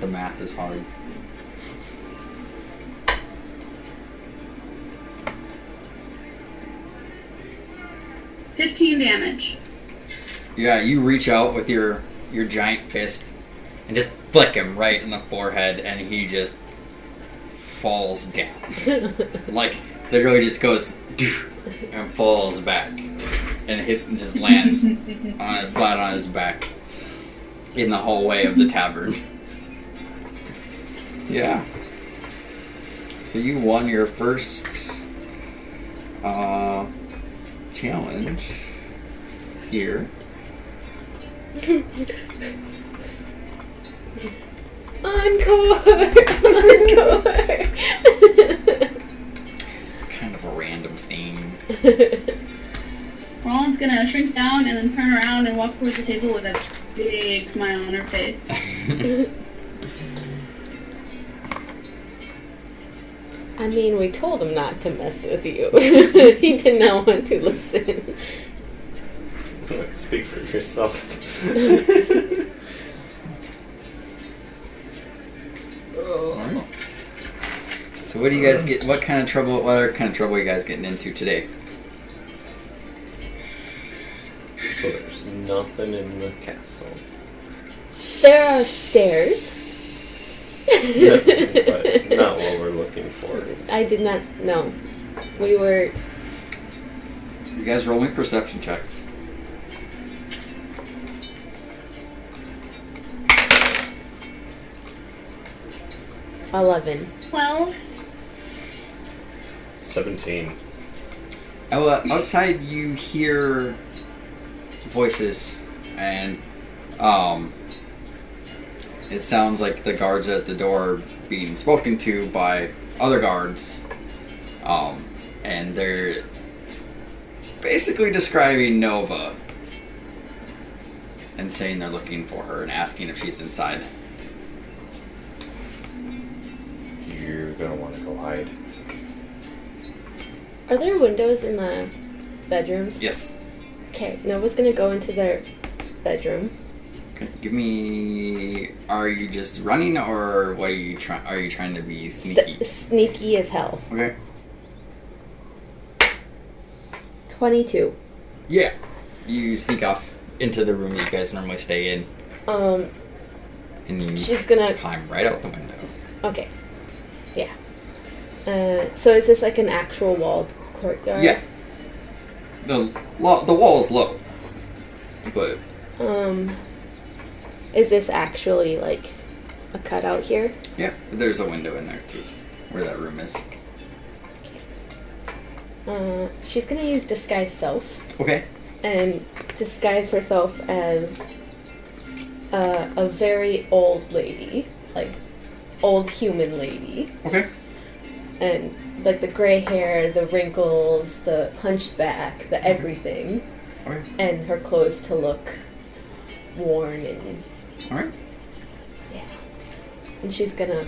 The math is hard. $15 damage. Yeah, you reach out with your giant fist and just flick him right in the forehead, and he just falls down. Like, literally just goes and falls back and just lands flat on his back in the hallway of the tavern. Yeah. So you won your first challenge here. Encore! Encore! Kind of a random thing. Roland's gonna shrink down and then turn around and walk towards the table with a big smile on her face. I mean, we told him not to mess with you. He did not want to listen. Speak for yourself. Alright. So what do you guys get? What other kind of trouble are you guys getting into today? So there's nothing in the castle. There are stairs. But not what we're looking for. I did not know. We were... You guys roll me perception checks. $11. 12. 17. Outside you hear voices, and it sounds like the guards at the door being spoken to by other guards, and they're basically describing Nova and saying they're looking for her and asking if she's inside. You're gonna want to go hide. Are there windows in the bedrooms? Yes. Okay, Nova's gonna go into their bedroom. Okay. Give me. Are you just running, or what are you trying? Are you trying to be sneaky? Sneaky as hell. Okay. 22. Yeah. You sneak off into the room you guys normally stay in, and you She's gonna... climb right out the window. Okay. Yeah. So is this like an actual walled courtyard? Yeah. The wall is low, but Is this actually like a cutout here? yeah, there's a window in there too, where that room is. She's gonna use disguise self Okay. and disguise herself as a very old lady, like old human lady, Okay. and like the gray hair, the wrinkles, the hunched back, the everything, Okay. and her clothes to look worn and All right. yeah. And she's gonna.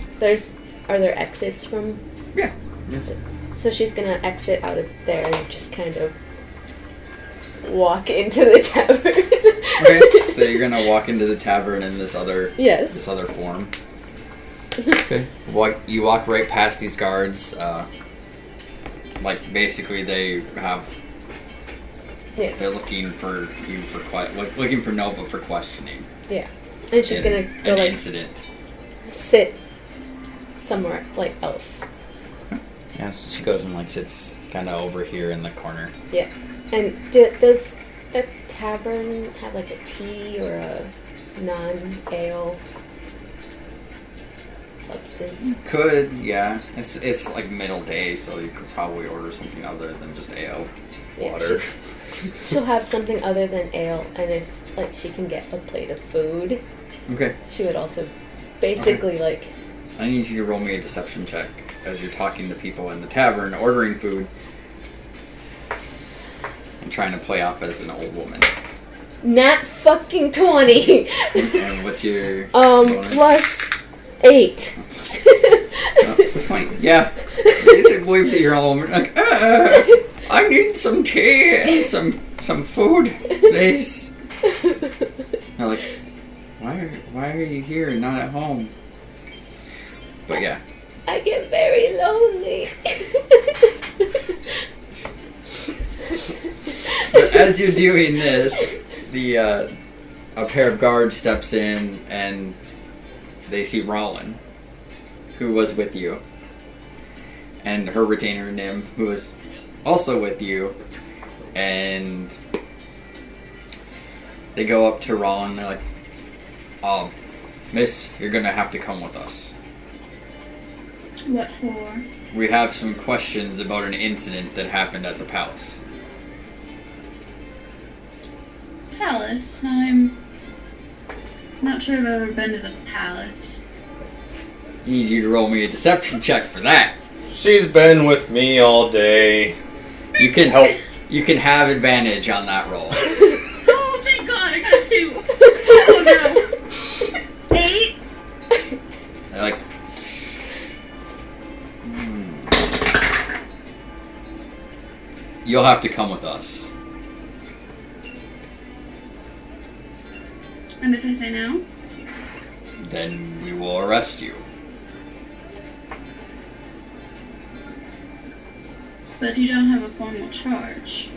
Are there exits from? Yeah. Yes. So she's gonna exit out of there and just kind of walk into the tavern. Okay. So you're gonna walk into the tavern in this other Yes. form. Okay. You walk right past these guards. Like basically they have. Yeah. They're looking for you for looking for Nova for questioning. Yeah. And she's gonna go an like incident. sit somewhere like else. Yeah, so she goes and like sits kind of over here in the corner. Yeah. And does the tavern have like a tea or a non-ale substance? Could, yeah. It's like middle day, so you could probably order something other than just ale. Yeah, Water. She'll have something other than ale, and if like she can get a plate of food, Okay. she would also basically like. I need you to roll me a deception check as you're talking to people in the tavern, ordering food, and trying to play off as an old woman. Nat fucking 20. And what's your bonus? Plus 8. Plus 20. Yeah. You didn't believe that you're all like, I need some tea and some food, please. They're like, why are you here and not at home? But yeah. I get very lonely. But as you're doing this, a pair of guards steps in and they see Rollin, who was with you, and her retainer Nim, who was also with you, and they go up to Rollin. They're like, "Miss, you're gonna have to come with us." What for? We have some questions about an incident that happened at the palace. Palace? I'm not sure if I've ever been to the palace. Need you to roll me a deception check for that. She's been with me all day. You can help. You can have advantage on that roll. Oh, thank God, I got a 2. Oh no. 8? Like, you'll have to come with us. And if I say no? Then we will arrest you. But you don't have a formal charge.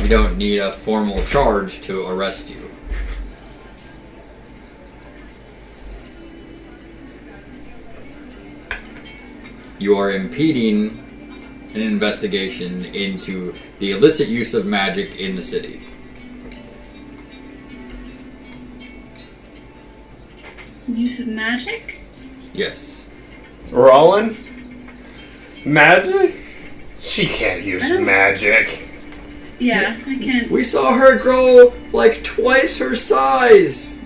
We don't need a formal charge to arrest you. You are impeding an investigation into the illicit use of magic in the city. Use of magic? Yes. Rollin? Magic? She can't use I don't- magic. Yeah, I can't. We saw her grow like twice her size.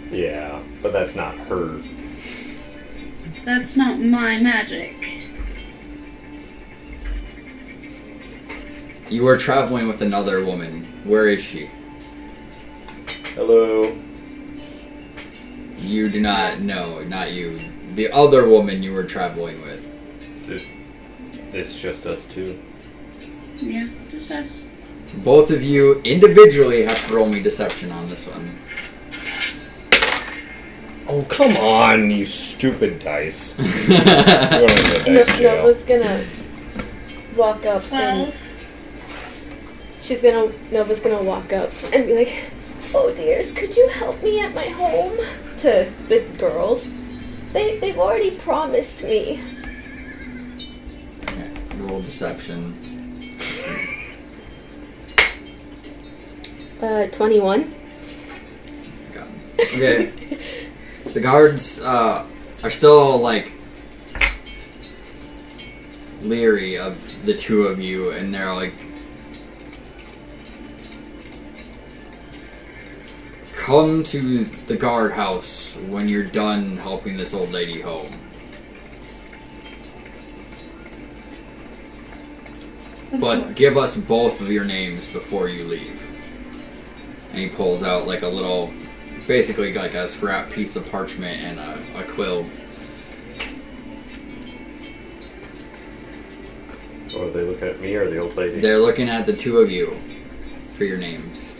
Yeah, but that's not her. That's not my magic. You are traveling with another woman. Where is she? Hello. You do not know, not you. The other woman you were traveling with. It's just us two. Yeah, just us. Both of you individually have to roll me deception on this one. Oh, come on, you stupid dice. You're going to the dice jail. Nova's gonna walk up and Nova's gonna walk up and be like, "Oh dears, could you help me at my home?" To the girls. They've already promised me. Okay, roll deception. 21. Got it. Okay. The guards are still like leery of the two of you, and they're like, "Come to the guardhouse when you're done helping this old lady home." But give us both of your names before you leave. And he pulls out like a little, basically like a scrap piece of parchment and a quill. Oh, are they looking at me or the old lady? They're looking at the two of you for your names.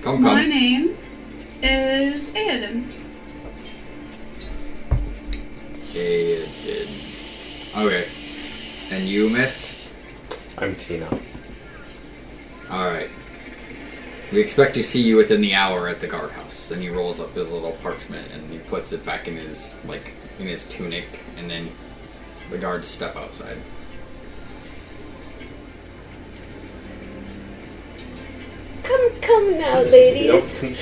Come. My name is Aiden. Aiden. Okay. And you, miss? I'm Tina. Alright. We expect to see you within the hour at the guardhouse. And he rolls up his little parchment and he puts it back in his tunic, and then the guards step outside. Come now, ladies. Yep.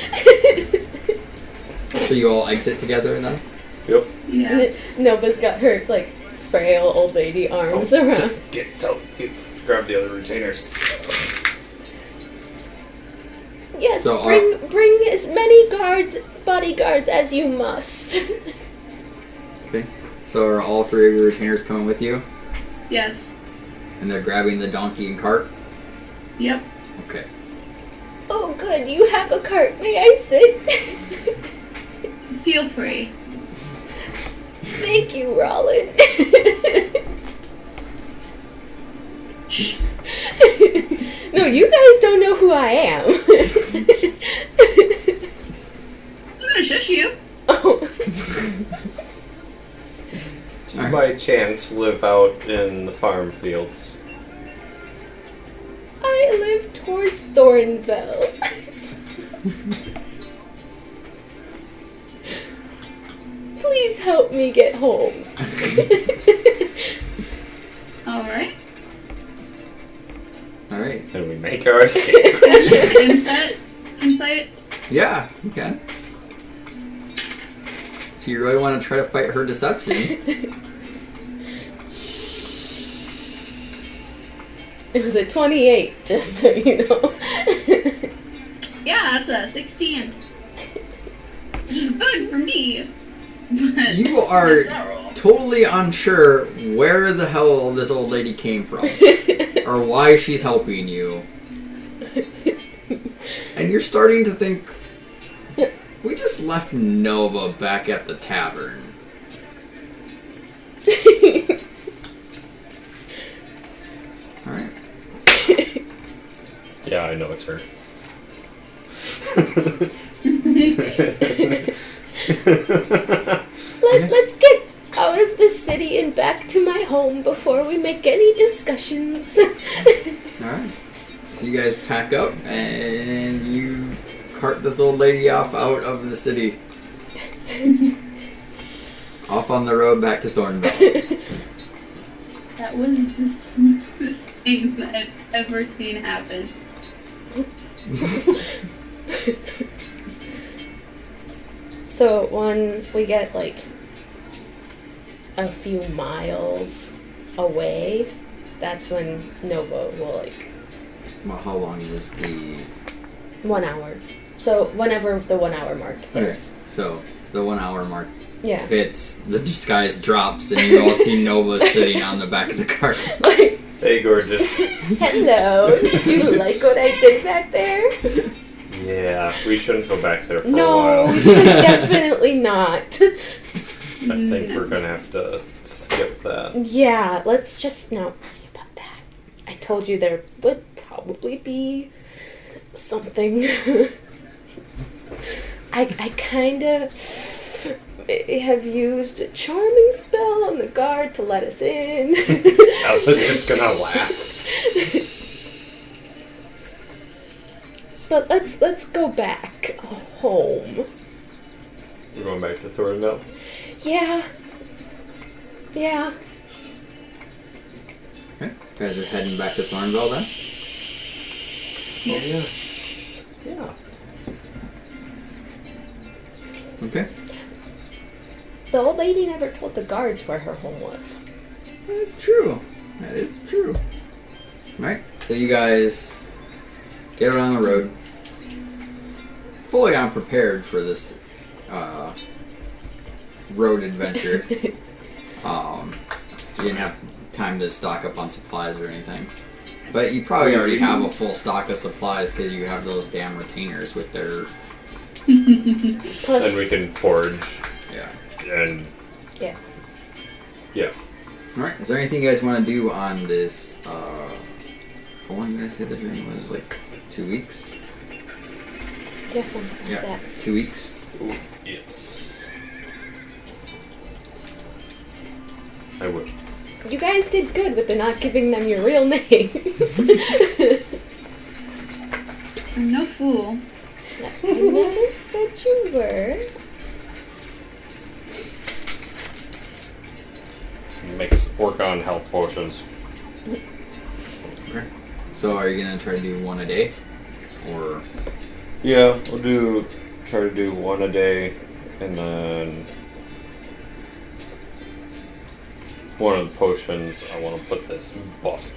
So you all exit together then? Yep. Yeah. Nova's got her like frail old lady arms around. Grab the other retainers. Yes, So bring as many bodyguards as you must. Okay. So are all three of your retainers coming with you? Yes. And they're grabbing the donkey and cart? Yep. Okay. Oh, good. You have a cart. May I sit? Feel free. Thank you, Rollin. No, you guys don't know who I am. I'm gonna shush you. Oh. Do you by chance live out in the farm fields? I live towards Thornville. Please help me get home. make our escape. Insight? Yeah, you can. If you really want to try to fight her deception. It was a 28, just so you know. Yeah, that's a 16. Which is good for me. But You are that's our roll. totally unsure where the hell this old lady came from. Or why she's helping you. And you're starting to think, we just left Nova back at the tavern. Alright. Yeah, I know it's her. Let's get out of the city and back to my home before we make any discussions. Alright. So you guys pack up and you cart this old lady off out of the city. Off on the road back to Thornville. That was the smoothest thing that I've ever seen happen. So when we get like a few miles away, that's when Nova will like Well, how long is the... 1 hour. So whenever the 1 hour mark Okay, is. so the 1 hour mark Yeah. hits, the disguise drops, and you all see Nova sitting on the back of the cart. Like, Hey, gorgeous. hello. You like what I did back there? Yeah, we shouldn't go back there for a No, while. we should definitely not. I think we're gonna have to skip that. Yeah, let's just not worry about that. I told you there would probably be something. I kind of have used a charming spell on the guard to let us in. I was just gonna laugh. But let's go back home. We're going back to Thornville. Yeah. Yeah. Okay, you guys are heading back to Thornville then? Oh, yeah. Yeah. Okay. The old lady never told the guards where her home was. That's true. That is true. Alright, so you guys get out on the road. Fully unprepared for this road adventure. So you didn't have time to stock up on supplies or anything. But you probably already have a full stock of supplies because you have those damn retainers with their... Plus, And we can forage Yeah. and yeah. yeah. Alright, is there anything you guys want to do on this, how long did I say the journey was? Like 2 weeks? Yeah, something like Yeah, that. 2 weeks. Ooh, yes. I would. You guys did good with the not giving them your real names. I'm no fool. I never said you were. Work on health potions. Okay. So are you going to try to do one a day? Or... Yeah, we'll try to do one a day, and then one of the potions I want to put this buff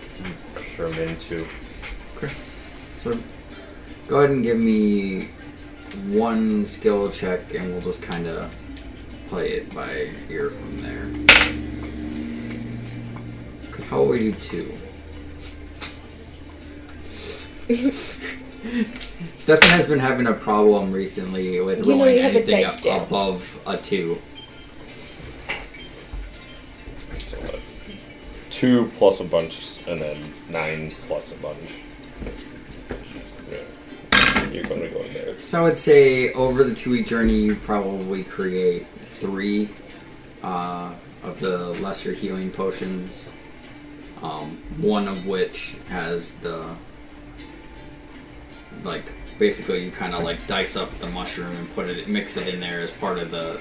mushroom into. Okay. So go ahead and give me one skill check and we'll just kind of play it by ear from there. Okay, how will we do 2? Stefan has been having a problem recently with You know rolling you have a anything dice jam. above a 2. So that's 2 plus a bunch, and then 9 plus a bunch. Yeah. You're gonna go in there. So I would say over the 2-week journey, you probably create 3 of the lesser healing potions. One of which has the, like, basically you kind of like dice up the mushroom and mix it in there as part of the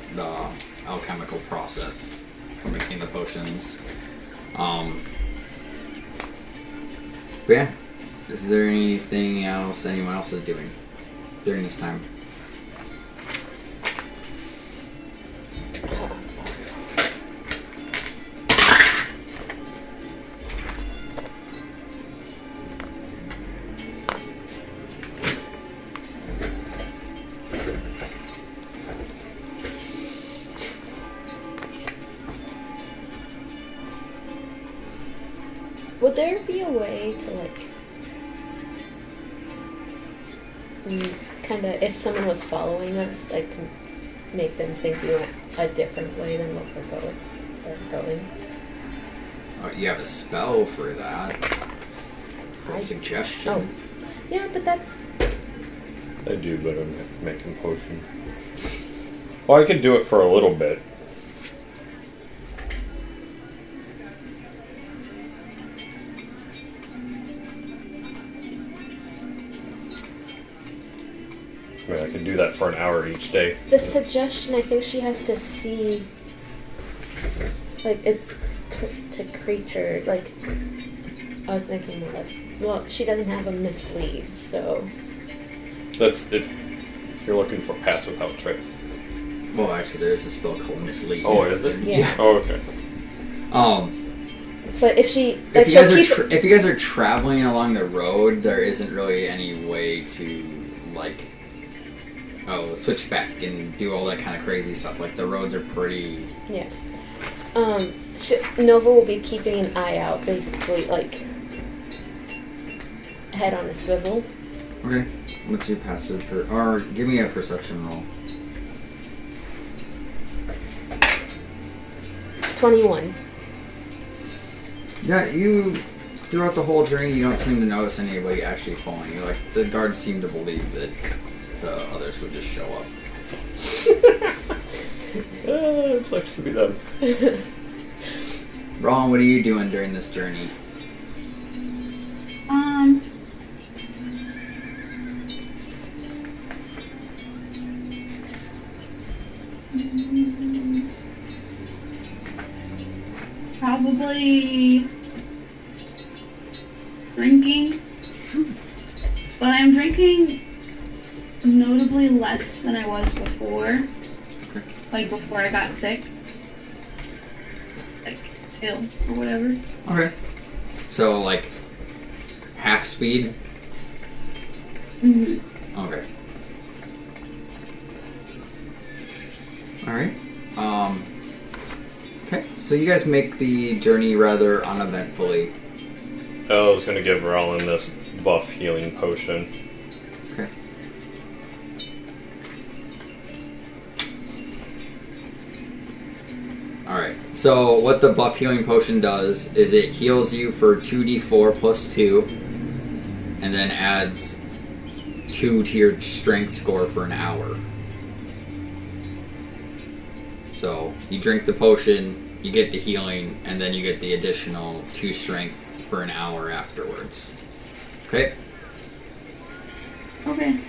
alchemical process for making the potions. But yeah, Is there anything else anyone else is doing during this time? Would there be a way to kind of, if someone was following us, like to make them think we went a different way than what we're going? Oh, you have a spell for that. Suggestion. Oh, yeah, but that's. I do, but I'm making potions. Well, I could do it for a little bit. I mean, I could do that for an hour each day. The suggestion, I think she has to see, like, it's to creature, like, I was thinking more like, well, she doesn't have a mislead, so. That's it. You're looking for pass without trace. Well, actually, there's a spell called Mislead. Oh, is it? Yeah. Oh, okay. But if she, if you guys are traveling along the road, there isn't really any way to like, switch back and do all that kind of crazy stuff. Like the roads are pretty. Yeah. Nova will be keeping an eye out, basically, like head on a swivel. Okay. What's your passive or give me a perception roll. 21. Yeah, throughout the whole journey, you don't seem to notice anybody actually following you. Like, the guards seem to believe that the others would just show up. It sucks to be them. Ron, what are you doing during this journey? Probably drinking, but I'm drinking notably less than I was before. Okay. Like before I got sick, like ill or whatever. Okay. So, like, half speed? Mm-hmm. Okay. Alright. Okay, so you guys make the journey rather uneventfully. I was going to give Rollin this buff healing potion. Okay. Alright, so what the buff healing potion does is it heals you for 2d4 plus 2, and then adds 2 to your strength score for an hour. So you drink the potion, you get the healing, and then you get the additional 2 strength for an hour afterwards. Okay? Okay.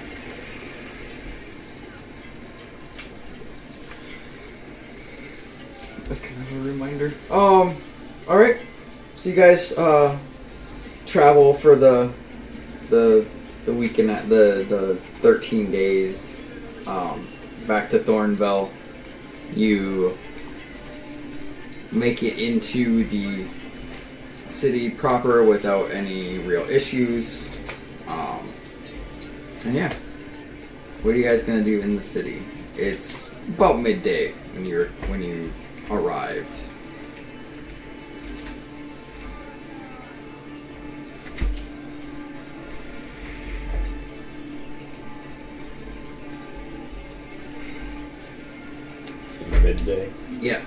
That's kind of a reminder. Alright. So you guys travel for the weekend, the 13 days back to Thornville. You make it into the city proper without any real issues. And yeah. What are you guys gonna do in the city? It's about midday when you arrived. So midday. Yeah.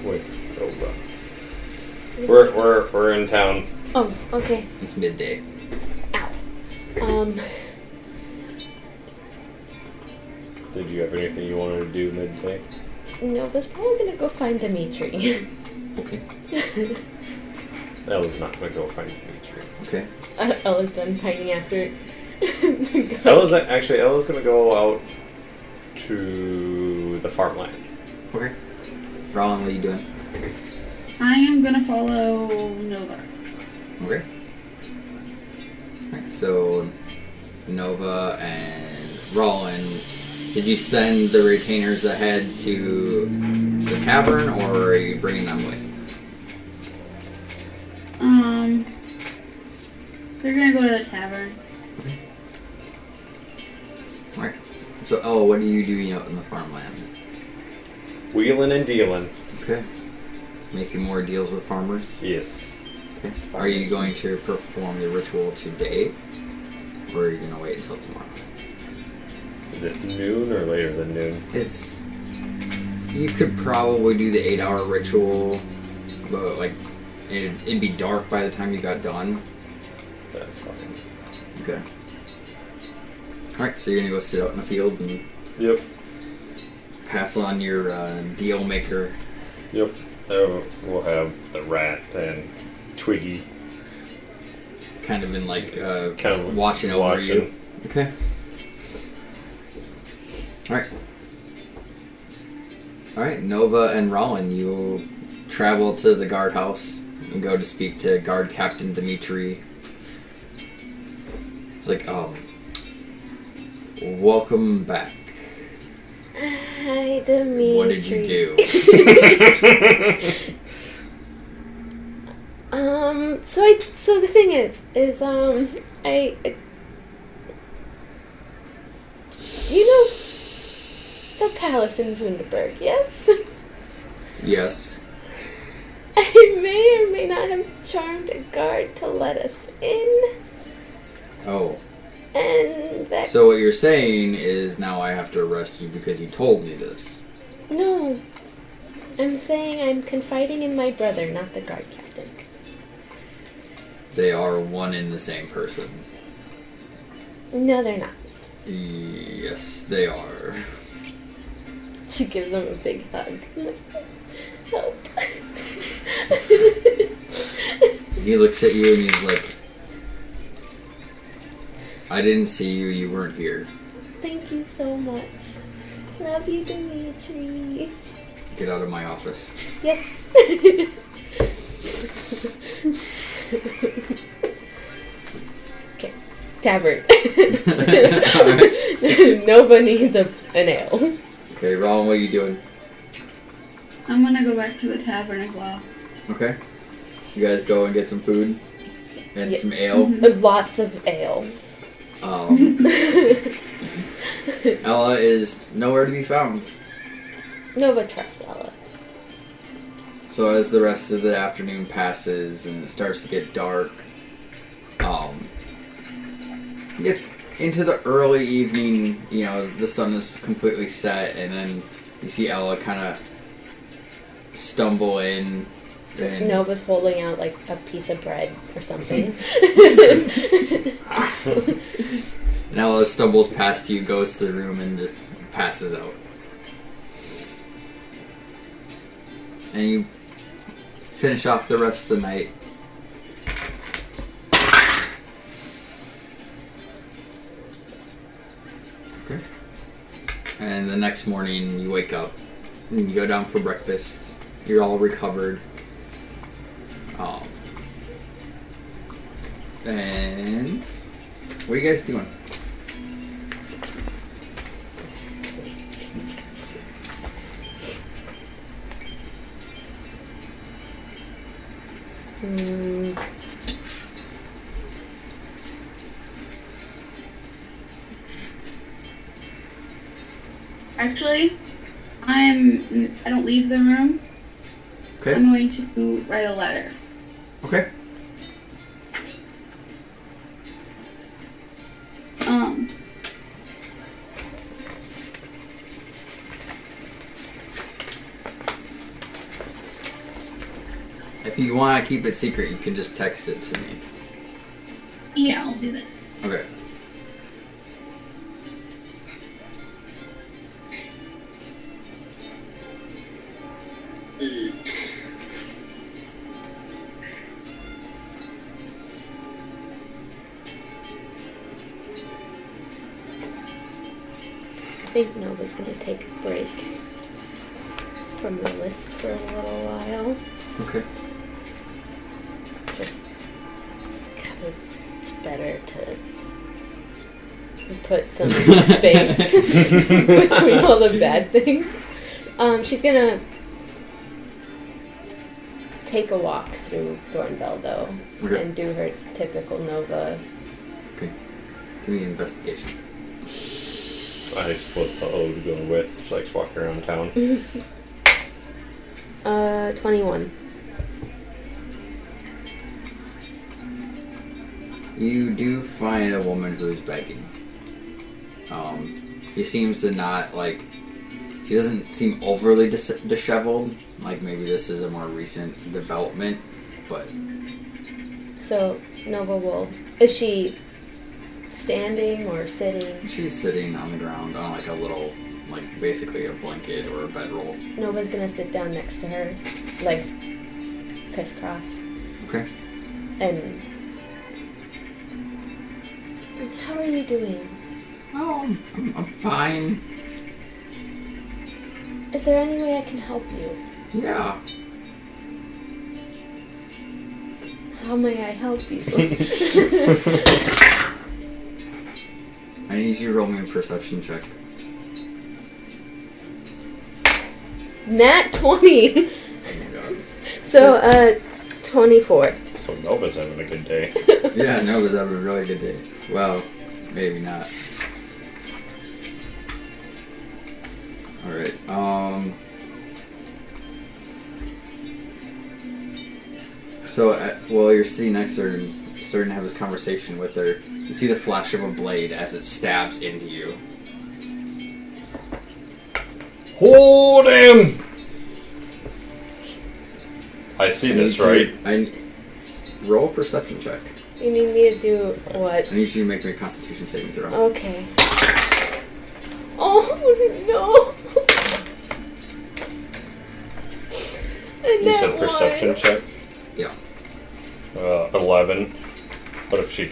Wait. Oh, we're in town. Oh, okay. It's midday. Ow. Did you have anything you wanted to do midday? Nova's probably gonna go find Dimitri. Okay. Ella's not gonna go find Dimitri. Okay. Ella's done pining after. Ella's gonna go out to the farmland. Okay. Roland, what are you doing? I am gonna follow Nova. Okay. Alright, so Nova and Roland, did you send the retainers ahead to the tavern, or are you bringing them with? They're gonna go to the tavern. Alright. So, what are you doing out in the farmland? Wheeling and dealing. Okay. Making more deals with farmers? Yes. Okay. Are you going to perform the ritual today, or are you going to wait until tomorrow? Is it noon or later than noon? You could probably do the 8-hour ritual, but like it'd be dark by the time you got done. That's fine. Okay. Alright, so you're gonna go sit out in the field and Yep. pass on your deal maker. Yep. We'll have the rat and Twiggy Kind of in like kind of watching over you. Okay. Alright, Nova and Rollin, you travel to the guardhouse and go to speak to Guard Captain Dimitri. It's like, welcome back. Hi, Dimitri. What did you do? So the thing is, you know the palace in Wunderberg, yes? Yes. I may or may not have charmed a guard to let us in, Oh. and that... So what you're saying is now I have to arrest you because you told me this. No. I'm saying I'm confiding in my brother, not the guard captain. They are one and the same person. No, they're not. Yes, they are. She gives him a big hug. Help. He looks at you and he's like, I didn't see you, you weren't here. Thank you so much. Love you, Dimitri. Get out of my office. Yes. Okay. Tavern. Nova needs an ale. Okay, Roland, what are you doing? I'm gonna go back to the tavern as well. Okay. You guys go and get some food and Yeah. some ale. Lots of ale. Ella is nowhere to be found. Nova trusts Ella. So as the rest of the afternoon passes and it starts to get dark, it gets into the early evening, you know, the sun is completely set, and then you see Ella kind of stumble in. And Nova's holding out like a piece of bread or something. And Ella stumbles past you, goes to the room, and just passes out. And you finish off the rest of the night. Okay. And the next morning, you wake up, and you go down for breakfast. You're all recovered. And what are you guys doing? Actually, I don't leave the room. Okay. I'm going to write a letter. Okay. If you want to keep it secret, you can just text it to me. Yeah, I'll do that. Okay. I think Nova's gonna take a break from the list for a little while. Okay. Just because it's better to put some space between all the bad things. She's gonna take a walk through Thornbell, though, Okay. and do her typical Nova. Okay. Give me an investigation. I suppose I'll be going with. She likes walking around town. 21. You do find a woman who's begging. She seems to not, like... She doesn't seem overly disheveled. Like, maybe this is a more recent development, but... So, Nova will... Is she standing or sitting? She's sitting on the ground on, like, a little... Like, basically a blanket or a bedroll. Nova's gonna sit down next to her, legs crisscrossed. Okay. And... How are you doing? Oh, I'm fine. Is there any way I can help you? Yeah. How may I help you? I need you to roll me a perception check. Nat 20! Oh my god. So, 24. So Nova's having a good day. Yeah, no, but that was a really good day. Well, maybe not. Alright, So, while you're sitting next to her and starting to have this conversation with her, you see the flash of a blade as it stabs into you. Hold him! I see this, right? Roll a perception check. You need me to do what? I need you to make me a Constitution saving throw. Okay. Oh, no! And You that said perception one. check? Yeah. 11. What if she...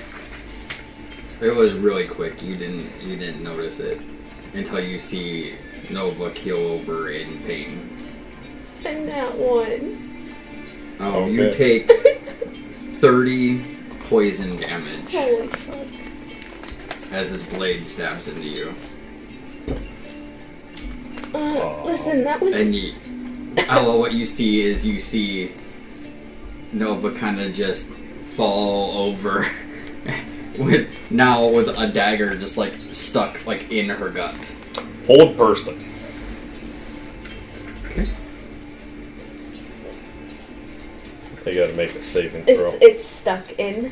It was really quick. You didn't notice it until you see Nova keel over in pain. And that one. Oh, Okay. you take 30 poison damage Holy fuck. as this blade stabs into you. Listen, that was... And what you see Nova kind of just fall over with a dagger just like stuck like in her gut. Hold person. Okay. They gotta make a saving throw. It's stuck in.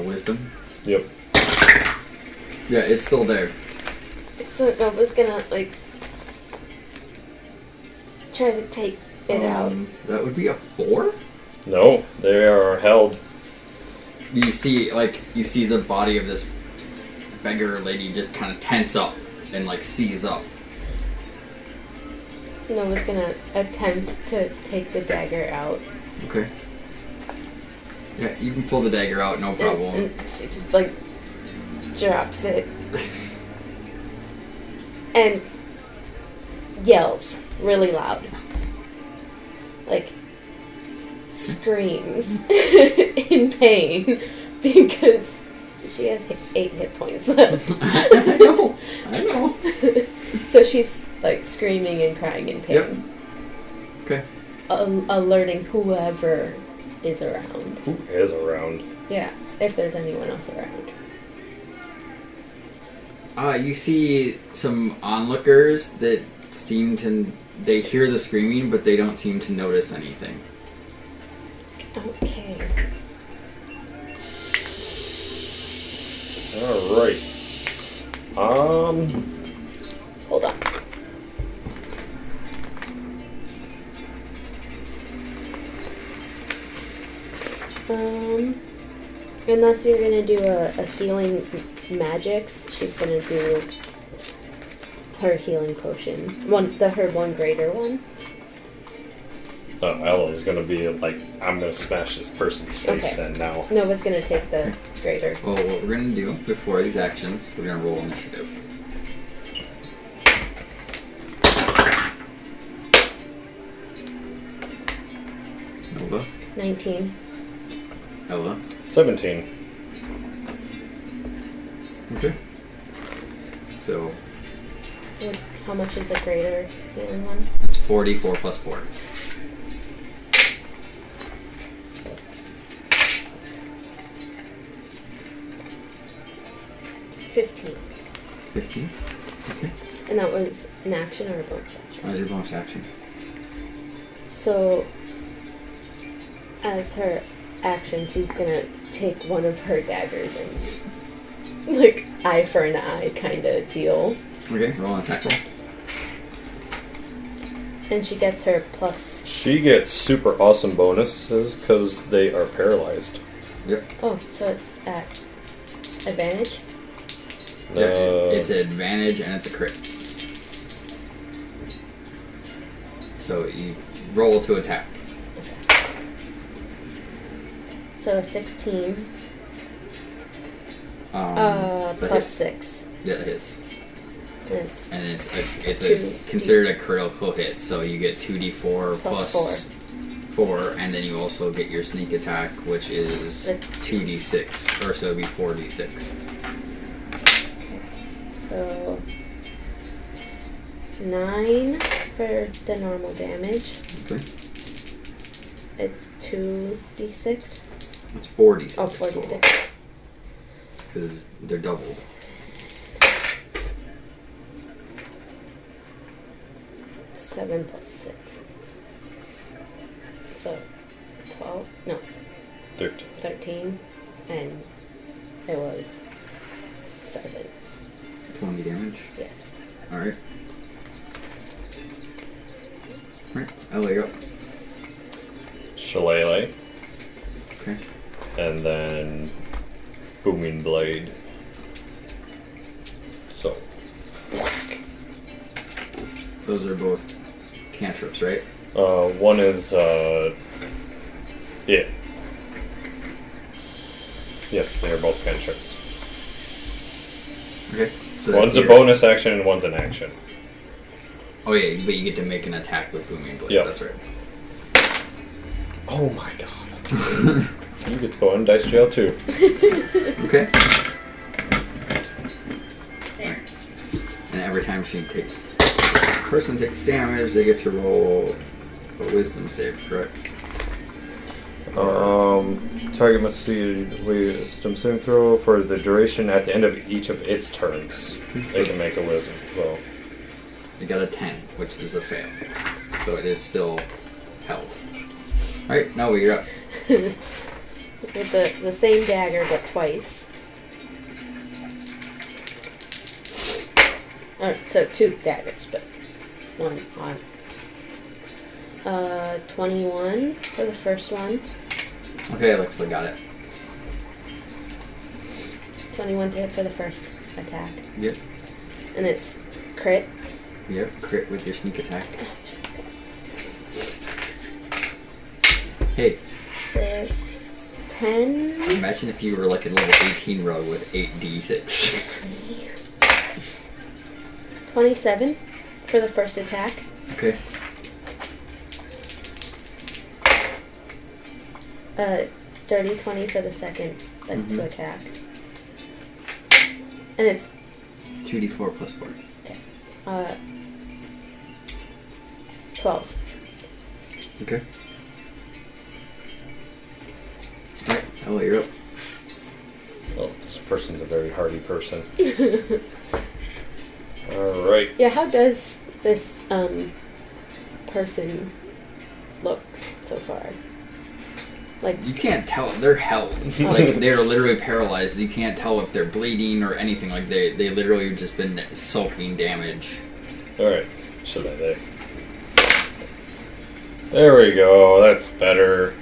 Wisdom. Yep. Yeah, it's still there. So Nova's gonna, like, try to take it out. That would be a 4? No, they are held. You see the body of this beggar lady just kind of tense up and like seize up. Nova's gonna attempt to take the dagger out. Okay. Yeah, you can pull the dagger out, no problem. And she just, like, drops it. And yells really loud. Like, screams in pain because she has 8 hit points left. I know. So she's, like, screaming and crying in pain. Yep. Okay. Alerting whoever is around. Who is around? Yeah, if there's anyone else around. You see some onlookers that they hear the screaming, but they don't seem to notice anything. Okay. Alright. Hold on. Unless you're gonna do a healing magics, she's gonna do her healing potion. Her one greater one. Ella's gonna be like, I'm gonna smash this person's face in now. Nova's gonna take the greater. Well, what we're gonna do before these actions, we're gonna roll initiative. Nova, 19. Ella. 17. Okay. So How much is the greater healing one? it's 44 plus 4. $15. 15. Okay. And that was an action or a bonus action? That was your bonus action. So, as her action, she's gonna take one of her daggers and, like, eye for an eye kind of deal. Okay, roll an attack roll. And she gets her plus. She gets super awesome bonuses because they are paralyzed. Yep. Oh, so it's at advantage? Yeah, it's an advantage and it's a crit. So you roll to attack. So a 16. That Plus hits. 6. Yeah, it hits. And it's It's considered a critical hit, so you get 2d4 plus 4, and then you also get your sneak attack, which is 2d6, or so it'd be 4d6. Okay. So 9 for the normal damage. Okay. It's 2d6. That's 4d6. Oh, 4d6. Because they're double. Seven plus 6. So 12? No, 13. 13. And it was 7. 20 damage. Yes. Alright. Alright, Ella, you're up. Shillelagh. Okay. And then Booming Blade. So. Those are both cantrips, right? One is, yeah. Yes, they are both cantrips. Okay. So One's that's a bonus action and one's an action. Oh yeah, but you get to make an attack with Booming Blade. Yep. That's right. Oh my god. You get to go on dice jail too. Okay. Alright. And every time this person takes damage, they get to roll a wisdom save, correct? Target must see wisdom saving throw for the duration at the end of each of its turns. They can make a wisdom throw. You got a 10, which is a fail. So it is still held. Alright, Noah, you're up. With the same dagger, but twice. So 2 daggers, but 1 on. 21 for the first one. Okay, Alexa, got it. 21 to hit for the first attack. Yep. And it's crit. Yep, crit with your sneak attack. Hey, 6, 10. imagine if you were like a level 18 rogue with 8d6. 27 for the first attack. Okay. Dirty 20 for the second to attack. And it's 2d4 plus 4. 12. Okay. Alright, Ella, you're up. Oh, this person's a very hardy person. Alright. Yeah, how does this person look so far? Like, You can't tell. They're held. Like, they're literally paralyzed. You can't tell if they're bleeding or anything. Like, they literally have just been soaking damage. Alright. Shillelagh. There we go. That's better.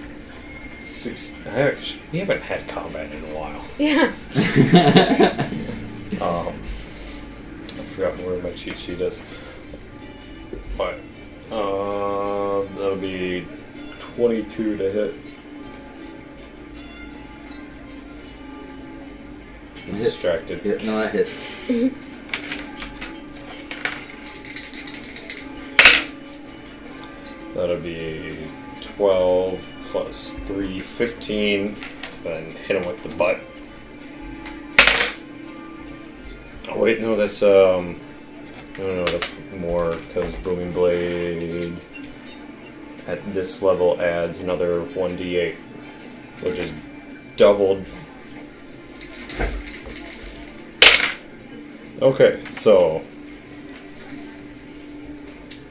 We haven't had combat in a while. Yeah. I forgot where my cheat sheet is. But that'll be 22 to hit. He's distracted. Yeah, no, that hits. That'll be 12 plus 3, 15. Then hit him with the butt. Oh wait, no, that's no, that's more because Booming Blade at this level adds another 1d8, which is doubled. Okay, so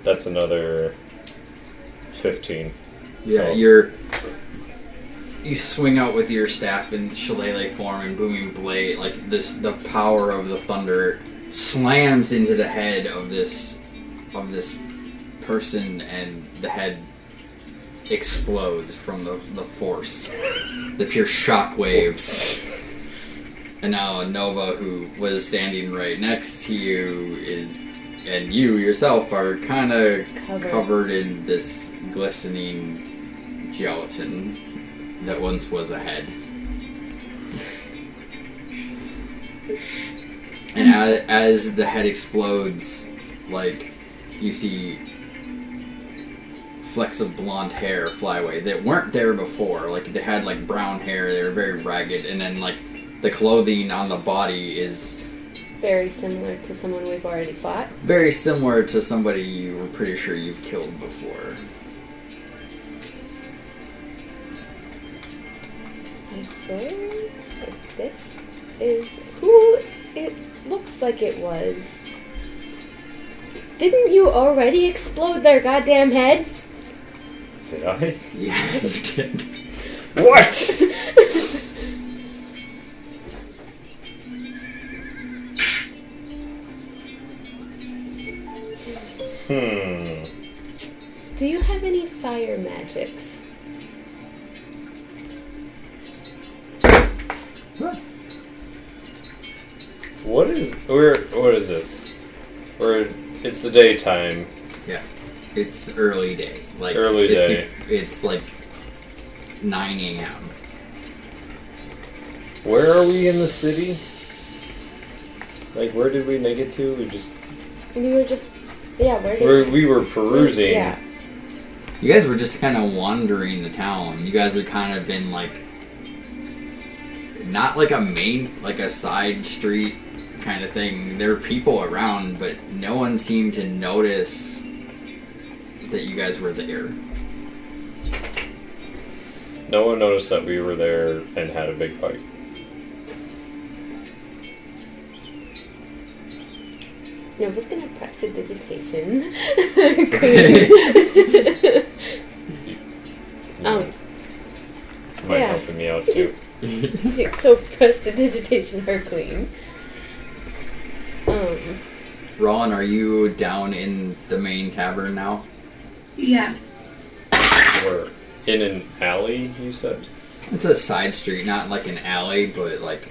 that's another 15. Yeah, so. You swing out with your staff in shillelagh form and booming blade, like this. The power of the thunder slams into the head of this person, and the head explodes from the force, the pure shock waves. And now Nova, who was standing right next to you, and you yourself are kind of covered in this glistening gelatin that once was a head. And as the head explodes, like, you see flecks of blonde hair fly away that weren't there before. Like, they had like brown hair, they were very ragged, and then like the clothing on the body is very similar to someone we've already fought. Very similar to somebody you were pretty sure you've killed before. I swear if this is who it looks like it was. Didn't you already explode their goddamn head? Did I? Yeah, you did. What? Do you have any fire magics? Huh. What is this? It's the daytime. Yeah, it's early day. Like early day. It's like 9 a.m. Where are we in the city? Like, where did we make it to? We were just... Yeah, where did we were perusing. Yeah. You guys were just kind of wandering the town. You guys are kind of in, like... Not like a main... Like a side street kind of thing. There are people around, but no one seemed to notice that you guys were there. No one noticed that we were there and had a big fight. Nova's gonna press the digitation. Might helping me out too. So press the digitation her clean. Ron, are you down in the main tavern now? Yeah. We're in an alley, you said? It's a side street, not like an alley, but like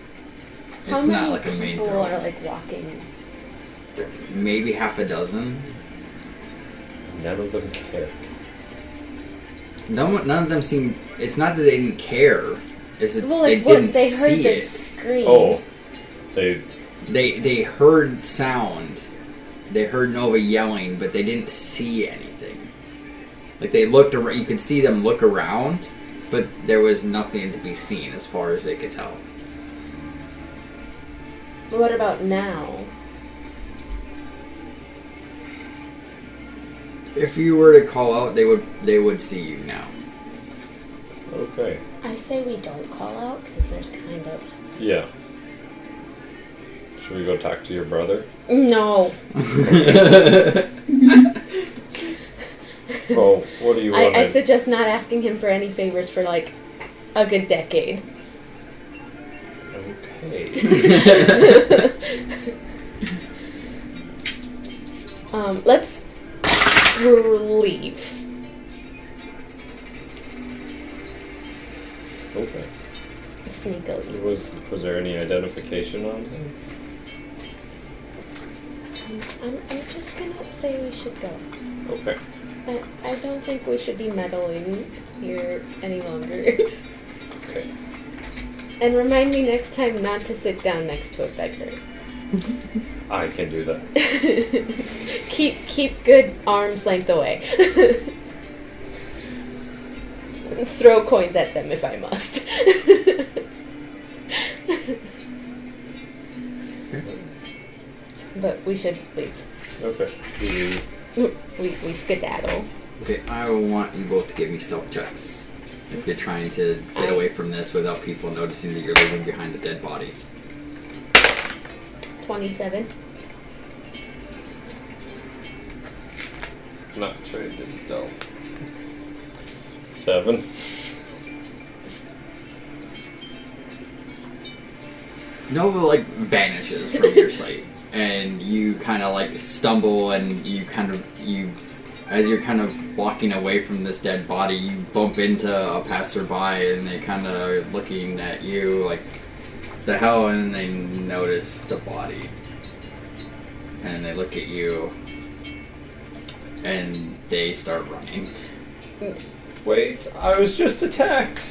it's not like a main thoroughfare. How many people thoroughfare. are like walking? Maybe half a dozen. None of them care. None of them seem. It's not that they didn't care. It's that Well, they like didn't what they heard see the it. scream. Oh, They heard sound. They heard Nova yelling, but they didn't see anything. Like they looked around. You could see them look around, but there was nothing to be seen as far as they could tell. What about now? If you were to call out, they would see you now. okay. I say we don't call out because there's kind of... Yeah. Should we go talk to your brother? No. Oh, what do you want? I suggest not asking him for any favors for like a good decade. Okay. Let's leave. sneakily. Was there any identification on him? I'm just gonna say we should go. Okay. I don't think we should be meddling here any longer. Okay. And remind me next time not to sit down next to a beggar. I can do that. keep good arm's length away. Throw coins at them if I must. But we should leave. Okay. We skedaddle. Okay, I want you both to give me stealth checks. If you're trying to get away from this without people noticing that you're leaving behind a dead body. 27. Not trained in stealth. 7. Nova like vanishes from your sight, and you kind of like stumble, and you as you're kind of walking away from this dead body, you bump into a passerby, and they kind of are looking at you like, the hell, and they notice the body, and they look at you, and they start running. Wait, I was just attacked.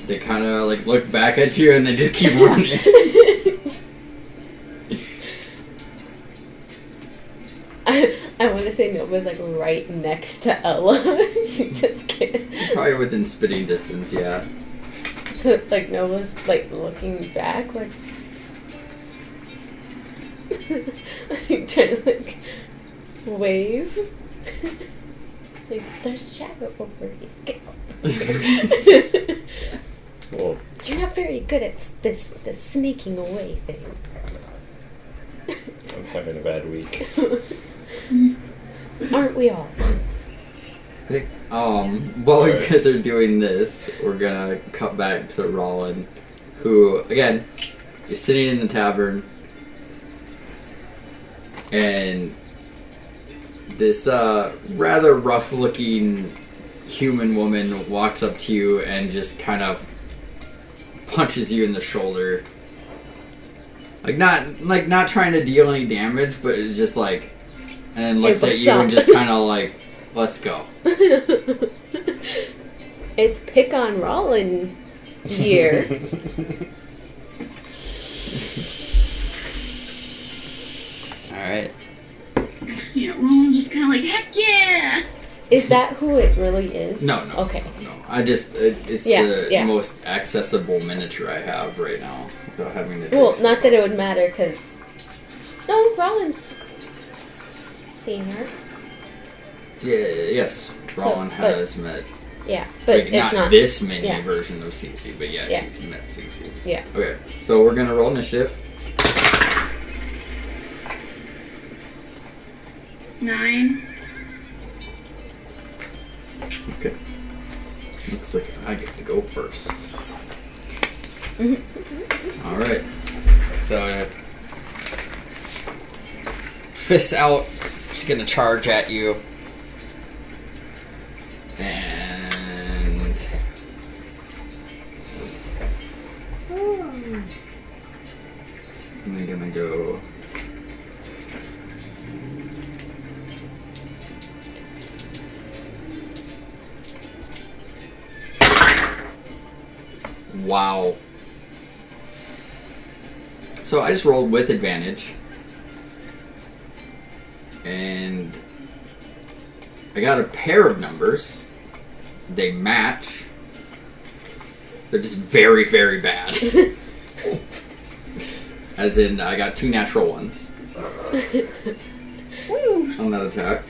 They kind of like look back at you, and they just keep running. I want to say Nova's like right next to Ella. She just can't. Probably within spitting distance, yeah. So like Nova's like looking back, like trying to like wave. Like there's shadow over here. Get off. Well, You're not very good at this sneaking away thing. I'm having a bad week. Aren't we all? While you guys are doing this, we're gonna cut back to Rollin, who, again, you're sitting in the tavern, and this rather rough-looking human woman walks up to you and just kind of punches you in the shoulder. Not trying to deal any damage, but it's just like, and then looks at you and just kind of like, let's go. It's pick on Rollin here. Alright. Yeah, Roland's just kind of like, heck yeah! Is that who it really is? No. Okay. No. It's the most accessible miniature I have right now without having to. Well, not that it would matter, because no, Rollin's seen her. Yeah. Yes. Rollin has met. Yeah, but Like, it's not this mini version of Cece, but yeah, she's met Cece. Yeah. Okay, so we're gonna roll initiative. 9. Okay. Looks like I get to go first. Alright. So, fists out. She's gonna charge at you. And... I'm gonna go... Wow. So I just rolled with advantage. And I got a pair of numbers. They match. They're just very, very bad. As in, I got 2 natural ones on that attack.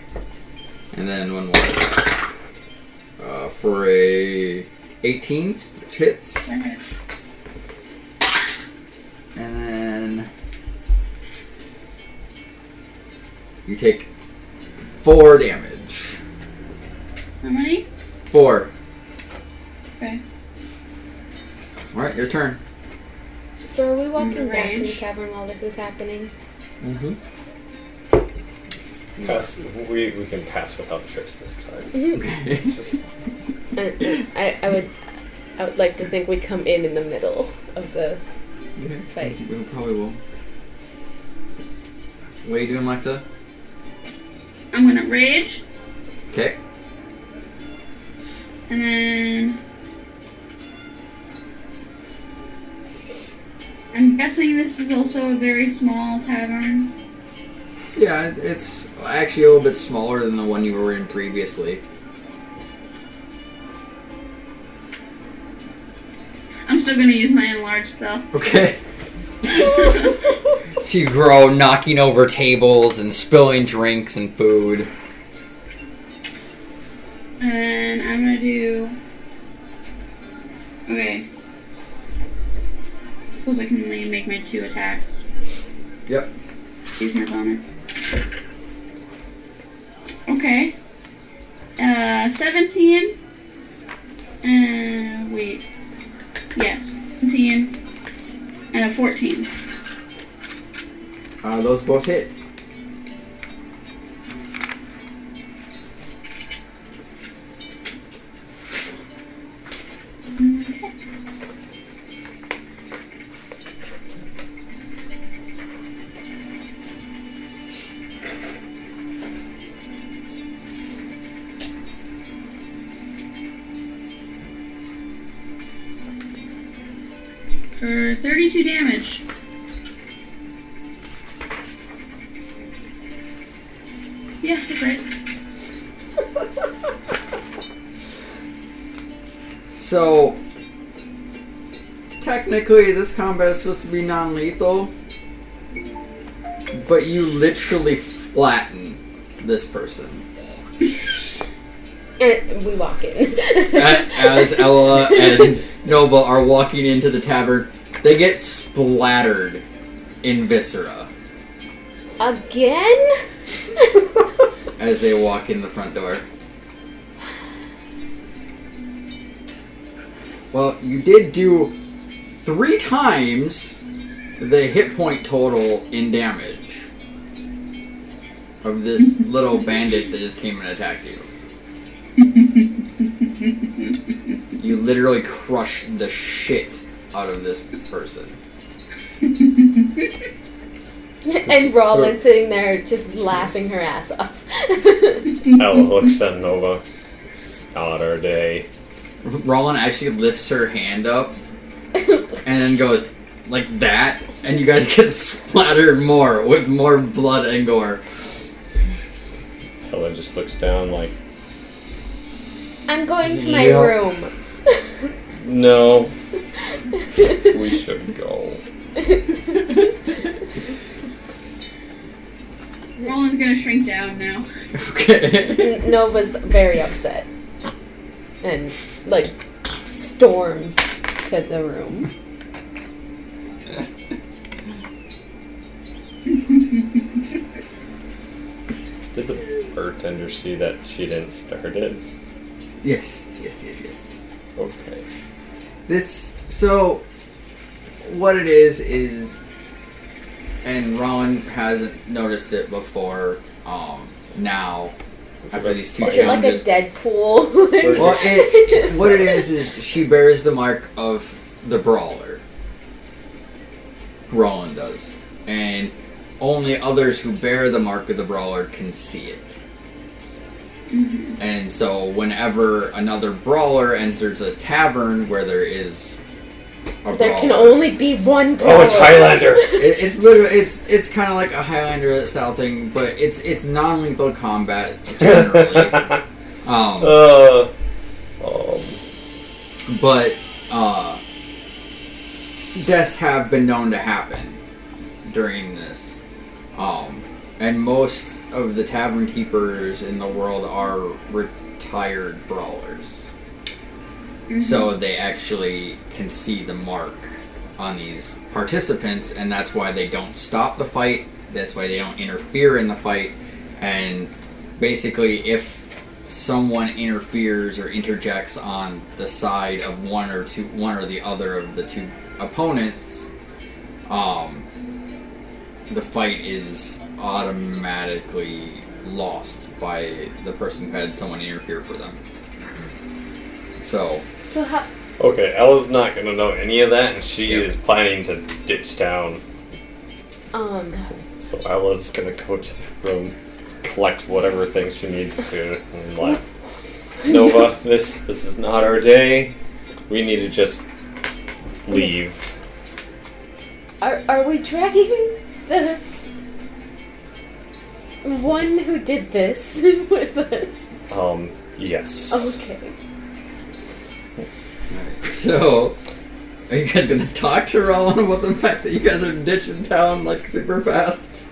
And then one more attack. For a 18, which hits. And then you take 4 damage. How many? 4. Okay. Alright, your turn. So are we walking back to the Range. tavern while this is happening? Mm-hmm. Pass. We can pass without tricks this time. Okay. Just I would I would like to think we come in the middle of the Yeah, fight. we probably will. What are you doing, Lecta? I'm gonna rage, Okay. and then I'm guessing this is also a very small tavern. Yeah, it's actually a little bit smaller than the one you were in previously. I'm still gonna use my enlarged spell. Okay. So you grow, knocking over tables and spilling drinks and food. And I'm gonna do. Okay. Suppose I can only make my 2 attacks. Yep. Use my bonus. Okay. 17. Wait. Yes. 17. And a 14. Those both hit. Okay. For 32 damage. Yeah, that's right. So, technically, this combat is supposed to be non-lethal, but you literally flatten this person. And we walk in. As Ella and Nova are walking into the tavern, they get splattered in viscera Again? as they walk in the front door. Well, you did do 3 times the hit point total in damage of this little bandit that just came and attacked you. You literally crushed the shit out of this person. And Roland sitting there just laughing her ass off. Ella looks at Nova. It's not our day. Roland actually lifts her hand up and then goes like that, and you guys get splattered more with more blood and gore. Ella just looks down like, I'm going to my Yep. room. no, we should go. Roland's gonna shrink down now. Okay. Nova's very upset. And, like, storms to the room. Did the bartender see that she didn't start it? Yes. Okay. So, what it is, and Roland hasn't noticed it before, now, after these 2 Is it like a challenges. Deadpool? Well, what it is she bears the mark of the brawler. Roland does. And only others who bear the mark of the brawler can see it. Mm-hmm. And so whenever another brawler enters a tavern where there is a There can brawler, only be one brawler. Oh, it's Highlander! it's literally it's kind of like a Highlander style thing, but it's non-lethal combat generally. But deaths have been known to happen during this. And most of the tavern keepers in the world are retired brawlers. Mm-hmm. So they actually can see the mark on these participants, and that's why they don't stop the fight. That's why they don't interfere in the fight. And basically, if someone interferes or interjects on the side of one or the other of the 2 opponents, the fight is automatically lost by the person who had someone interfere for them. So So Okay, Ella's not gonna know any of that, and she is planning to ditch town. So Ella's gonna go to the room, collect whatever things she needs to, and like, Nova, this is not our day. We need to just leave. Are we dragging the one who did this with us? Yes. Okay. So, are you guys gonna talk to Rowan about the fact that you guys are ditching town like super fast?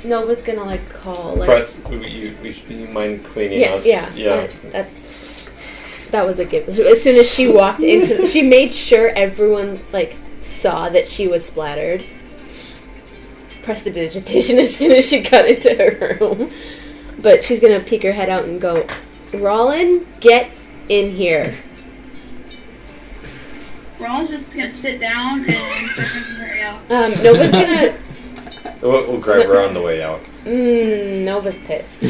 Nova's gonna like call like. Press. You mind cleaning us? Yeah. That was a given. As soon as she walked into, she made sure everyone like saw that she was splattered. Prestidigitation as soon as she got into her room. But she's gonna peek her head out and go, Rollin, get in here. Ron's just gonna sit down and start drinking her ale. Nova's gonna. We'll grab her on the way out. Nova's pissed.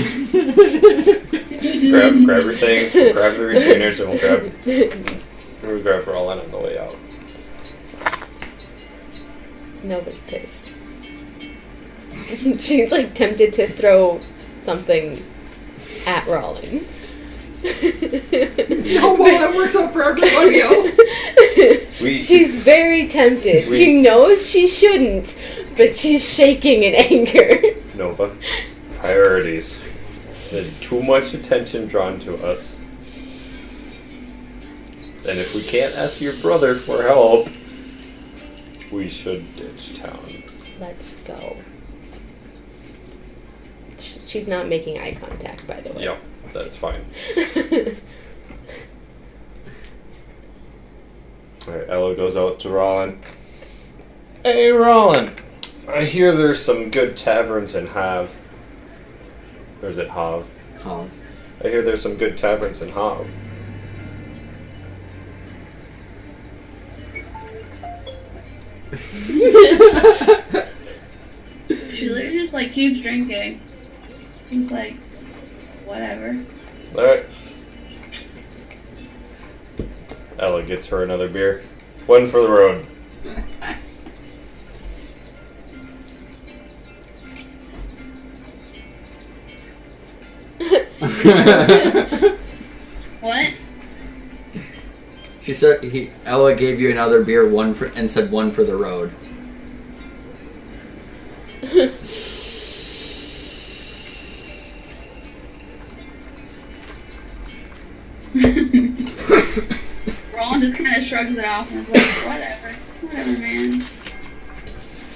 grab her things, we'll grab the retainers, and we'll grab Roland on the way out. Nova's pissed. She's like tempted to throw something at Rollin. See how well that works out for everybody else? She's very tempted. She knows she shouldn't, but she's shaking in anger. Nova, priorities. There's too much attention drawn to us. And if we can't ask your brother for help, we should ditch town. Let's go. She's not making eye contact, by the way. Yep, that's fine. Alright, Ella goes out to Rollin. Hey, Rollin! I hear there's some good taverns in Hav. Or is it Hav? Oh. I hear there's some good taverns in Hav. She literally just like keeps drinking. It's like, whatever. Alright. Ella gets her another beer. One for the road. What? She said Ella gave you another beer, and said one for the road. Roland just kind of shrugs it off and is like, whatever, man.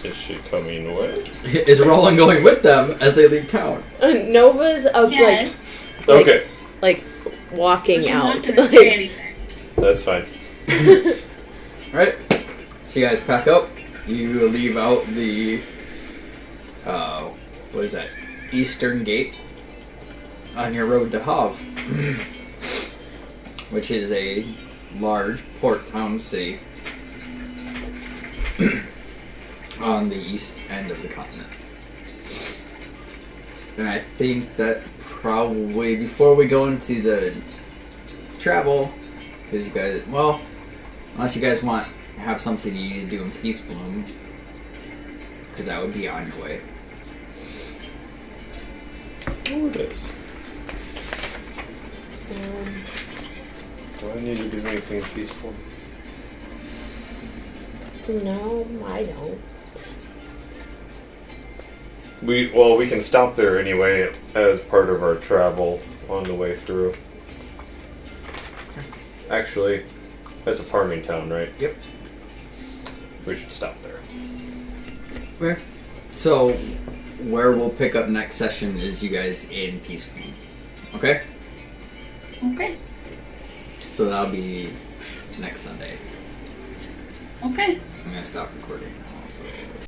Is she coming with? Is Roland going with them as they leave town? Nova's Yes. Okay, like walking She's not out. gonna say anything. that's fine. Right? So you guys pack up. You leave out the what is that? Eastern Gate on your road to Hav, which is a large port town city on the east end of the continent. And I think that probably before we go into the travel, because you guys, well, unless you guys want to have something you need to do in Peace Bloom, because that would be on your way. Oh, it is. Do I need to do anything peaceful? No, I don't. We can stop there anyway as part of our travel on the way through. Actually, that's a farming town, right? Yep. We should stop there. Okay. So, where we'll pick up next session is you guys in Peace Bloom. Okay? Okay. So that'll be next Sunday. Okay. I'm gonna stop recording.